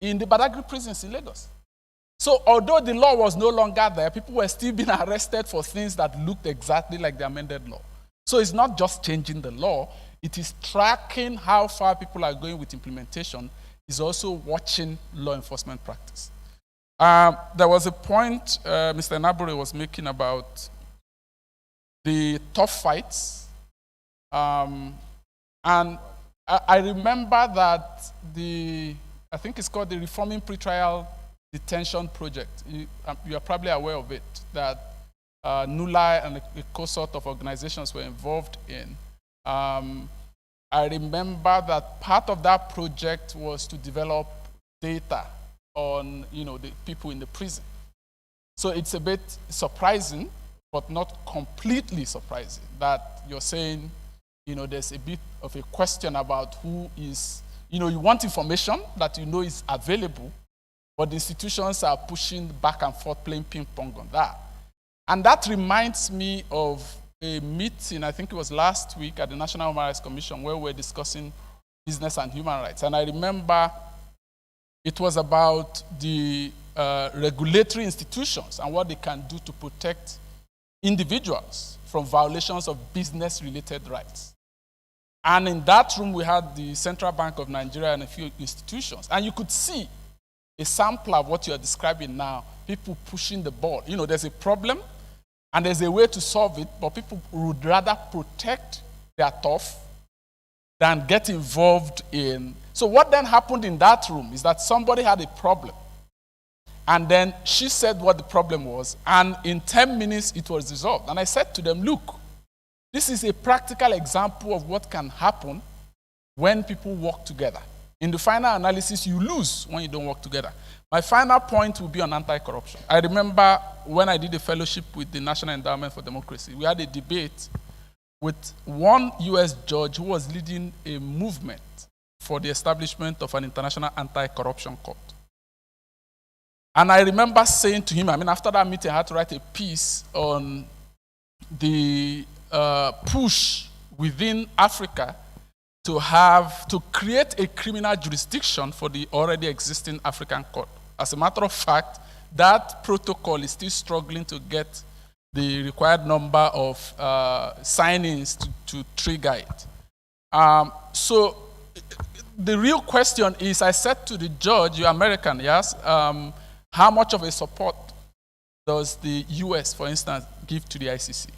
in the Badagry prisons in Lagos. So although the law was no longer there, people were still being arrested for things that looked exactly like the amended law. So it's not just changing the law, it is tracking how far people are going with implementation, is also watching law enforcement practice. There was a point Mr. Nabure was making about the tough fights. And I remember that I think it's called the Reforming Pretrial Detention Project. You are probably aware of it, that NULA and a co-sort of organizations were involved in. I remember that part of that project was to develop data on the people in the prison. So it's a bit surprising, but not completely surprising, that you're saying there's a bit of a question about who is, you want information that is available, but the institutions are pushing back and forth, playing ping pong on that. And that reminds me of a meeting, I think it was last week at the National Human Rights Commission, where we're discussing business and human rights. And I remember it was about the regulatory institutions and what they can do to protect individuals from violations of business-related rights. And in that room, we had the Central Bank of Nigeria and a few institutions. And you could see a sample of what you're describing now, people pushing the ball. There's a problem, and there's a way to solve it, but people would rather protect their turf than get involved in. So what then happened in that room is that somebody had a problem. And then she said what the problem was, and in 10 minutes it was resolved. And I said to them, look, this is a practical example of what can happen when people work together. In the final analysis, you lose when you don't work together. My final point will be on anti-corruption. I remember when I did a fellowship with the National Endowment for Democracy, we had a debate with one US judge who was leading a movement for the establishment of an international anti-corruption court. And I remember saying to him, after that meeting, I had to write a piece on the push within Africa to create a criminal jurisdiction for the already existing African court. As a matter of fact, that protocol is still struggling to get the required number of signings to trigger it. So the real question is, I said to the judge, you're American, yes? How much of a support does the US, for instance, give to the ICC?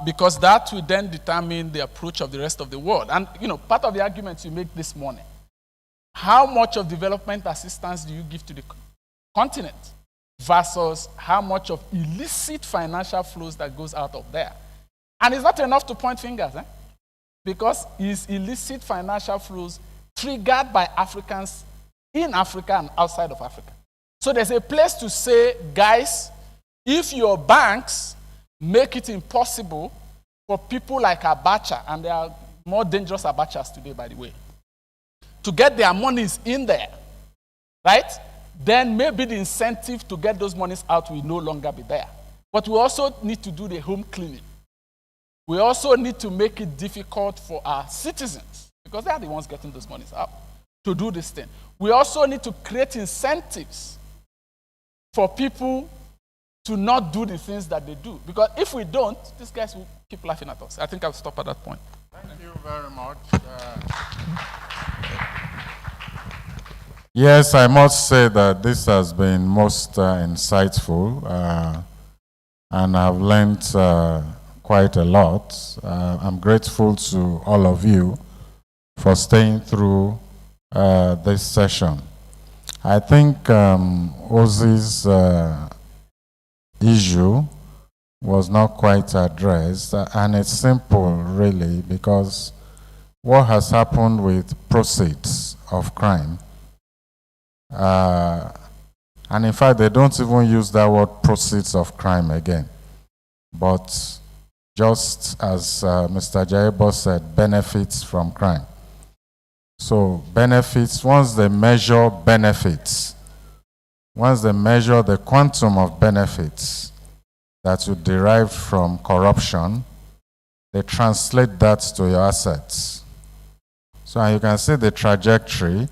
Because that will then determine the approach of the rest of the world. And part of the argument you make this morning, how much of development assistance do you give to the continent versus how much of illicit financial flows that goes out of there? And it's not enough to point fingers, because it's illicit financial flows triggered by Africans in Africa and outside of Africa. So there's a place to say, guys, if your banks make it impossible for people like Abacha, and there are more dangerous Abachas today, by the way, to get their monies in there, right? Then maybe the incentive to get those monies out will no longer be there. But we also need to do the home cleaning. We also need to make it difficult for our citizens, because they are the ones getting those monies out, to do this thing. We also need to create incentives for people to not do the things that they do. Because if we don't, these guys will keep laughing at us. I think I'll stop at that point. Thank you very much. Yes, I must say that this has been most insightful, and I've learned quite a lot. I'm grateful to all of you for staying through this session. I think Ozzy's issue was not quite addressed, and it's simple, really, because what has happened with proceeds of crime, and in fact, they don't even use that word proceeds of crime again, but just as Mr. Jaibo said, benefits from crime. So benefits, once they measure benefits, once they measure the quantum of benefits that you derive from corruption, they translate that to your assets. So you can see the trajectory,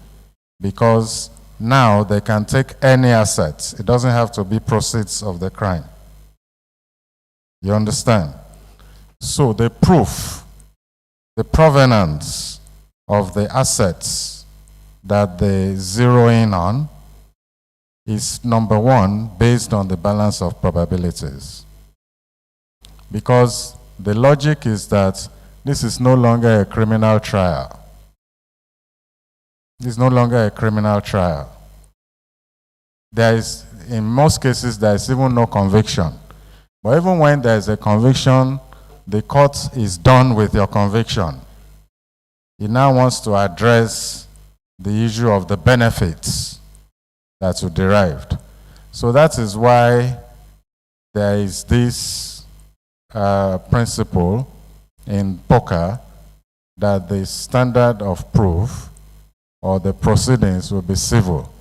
because now they can take any assets. It doesn't have to be proceeds of the crime. You understand? So the proof, the provenance of the assets that they zero in on is, number one, based on the balance of probabilities. Because the logic is that this is no longer a criminal trial. It's no longer a criminal trial. There is, in most cases, there is even no conviction. But even when there is a conviction, the court is done with your conviction. It now wants to address the issue of the benefits that you derived. So that is why there is this principle in poker that the standard of proof or the proceedings will be civil.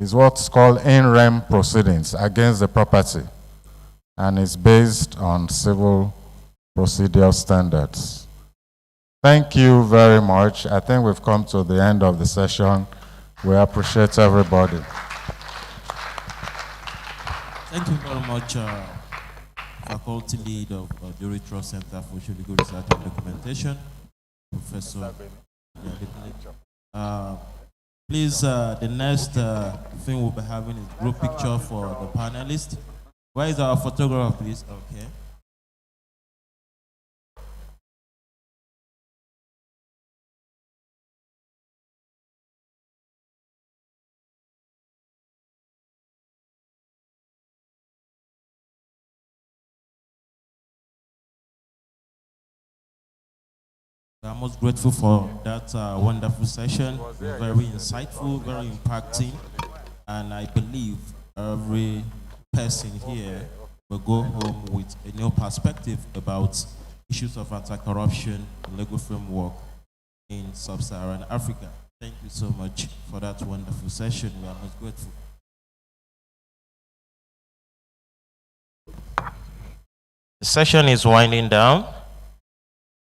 It's what's called in rem proceedings against the property, and it's based on civil procedural standards. Thank you very much. I think we've come to the end of the session. We appreciate everybody. Thank you very much, Faculty Lead of Jury Trust Center for Legal Research and Documentation, Professor. Please, the next thing we'll be having is group picture for the panelists. Where is our photographer, please? Okay. I'm most grateful for that wonderful session. Very insightful, very impacting, and I believe every person here will go home with a new perspective about issues of anti-corruption legal framework in sub-Saharan Africa. Thank you so much for that wonderful session. We are most grateful. The session is winding down,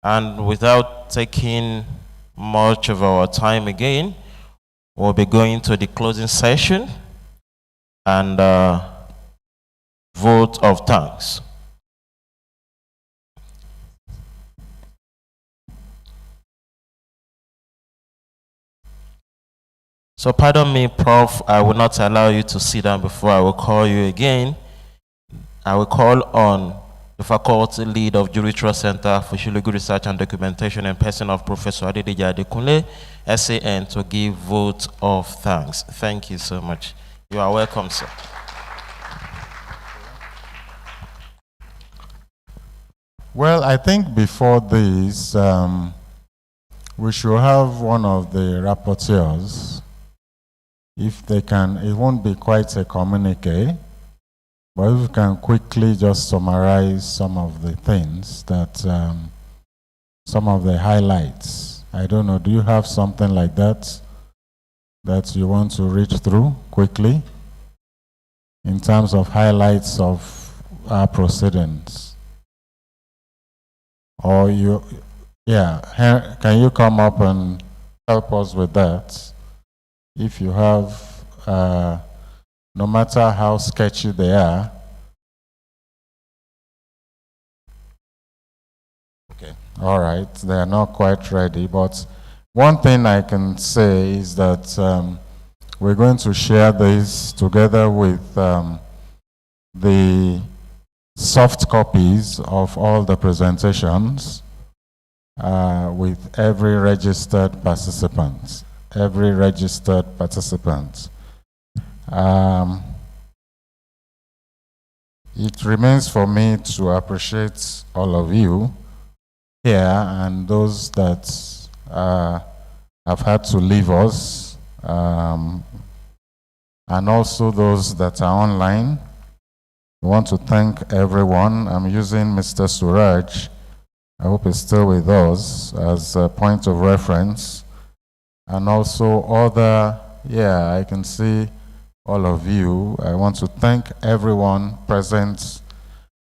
and without taking much of our time again, we'll be going to the closing session and vote of thanks. So pardon me, Prof, I will not allow you to sit down before I will call you again. I will call on the Faculty Lead of Jury Trust Center for Legal Research and Documentation in person of Professor Adedeji Adekunle, SAN, to give vote of thanks. Thank you so much. You are welcome, sir. Well, I think before this, we should have one of the rapporteurs, if they can. It won't be quite a communique, but if we can quickly just summarize some of the things that, some of the highlights. I don't know, do you have something like that that you want to reach through quickly in terms of highlights of our proceedings? Or you, yeah, can you come up and help us with that? If you have, no matter how sketchy they are. Okay, all right, they are not quite ready, but one thing I can say is that we're going to share this together with the soft copies of all the presentations with every registered participant. Every registered participant. It remains for me to appreciate all of you here and those that have had to leave us, and also those that are online. I want to thank everyone. I'm using Mr. Suraj, I hope he's still with us, as a point of reference. and also other, yeah, I can see all of you. I want to thank everyone present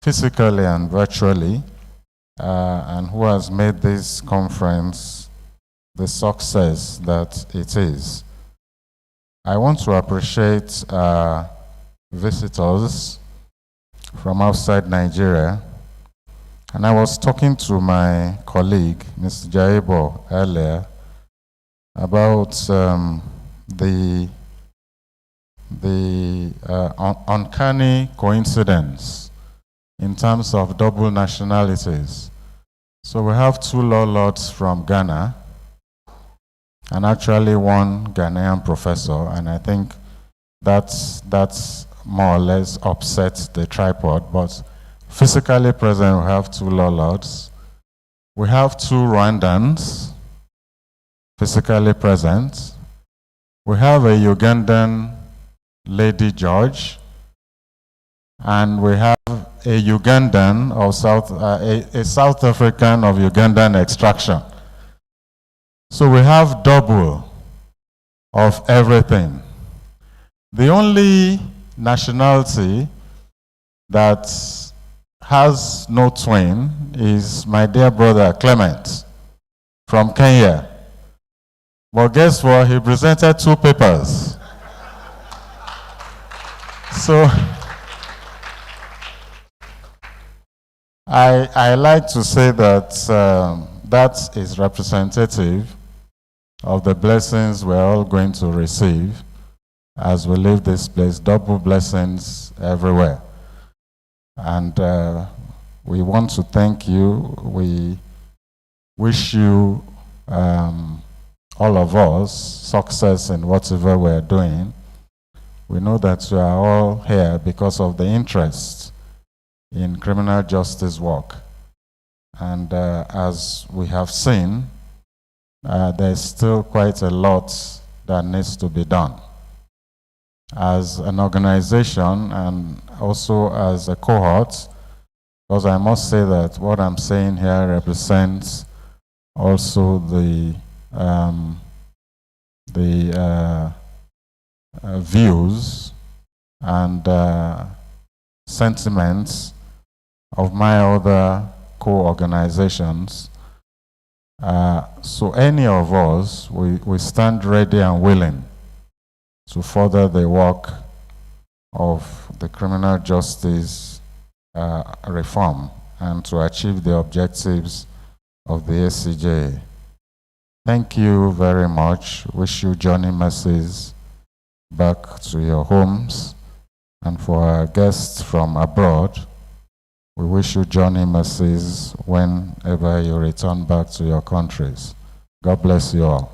physically and virtually, and who has made this conference the success that it is. I want to appreciate visitors from outside Nigeria. And I was talking to my colleague, Mr. Jaibo, earlier about the uncanny coincidence in terms of double nationalities. So we have 2 law lords from Ghana, and actually 1 Ghanaian professor, and I think that's more or less upset the tripod, but physically present we have 2 law lords. We have 2 Rwandans physically present. We have a Ugandan lady judge, and we have a Ugandan of a South African of Ugandan extraction. So we have double of everything. The only nationality that has no twin is my dear brother Clement from Kenya. But guess what? He presented 2 papers. So I like to say that that is representative of the blessings we're all going to receive as we leave this place, double blessings everywhere. And we want to thank you. We wish you, all of us, success in whatever we're doing. We know that you are all here because of the interest in criminal justice work. And as we have seen, there's still quite a lot that needs to be done. As an organization and also as a cohort, because I must say that what I'm saying here represents also the views and sentiments of my other co-organizations. So any of us, we stand ready and willing to further the work of the criminal justice reform and to achieve the objectives of the ACJ. Thank you very much. Wish you journey mercies back to your homes. And for our guests from abroad, we wish you journey mercies whenever you return back to your countries. God bless you all.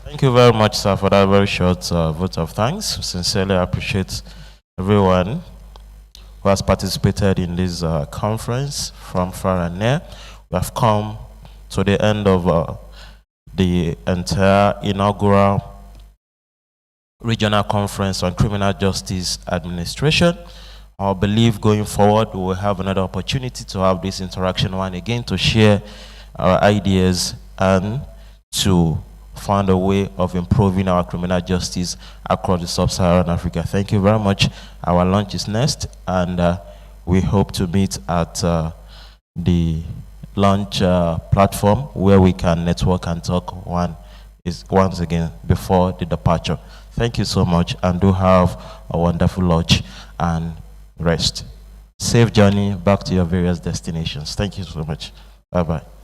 Thank you very much, sir, for that very short vote of thanks. Sincerely appreciate everyone who has participated in this conference from far and near. We have come to the end of the entire inaugural regional conference on criminal justice administration. I believe going forward we will have another opportunity to have this interaction one again to share our ideas and to find a way of improving our criminal justice across the sub-Saharan Africa. Thank you very much. Our lunch is next, and we hope to meet at the lunch platform where we can network and talk once again before the departure. Thank you so much, and do have a wonderful lunch and rest. Safe journey back to your various destinations. Thank you so much. Bye-bye.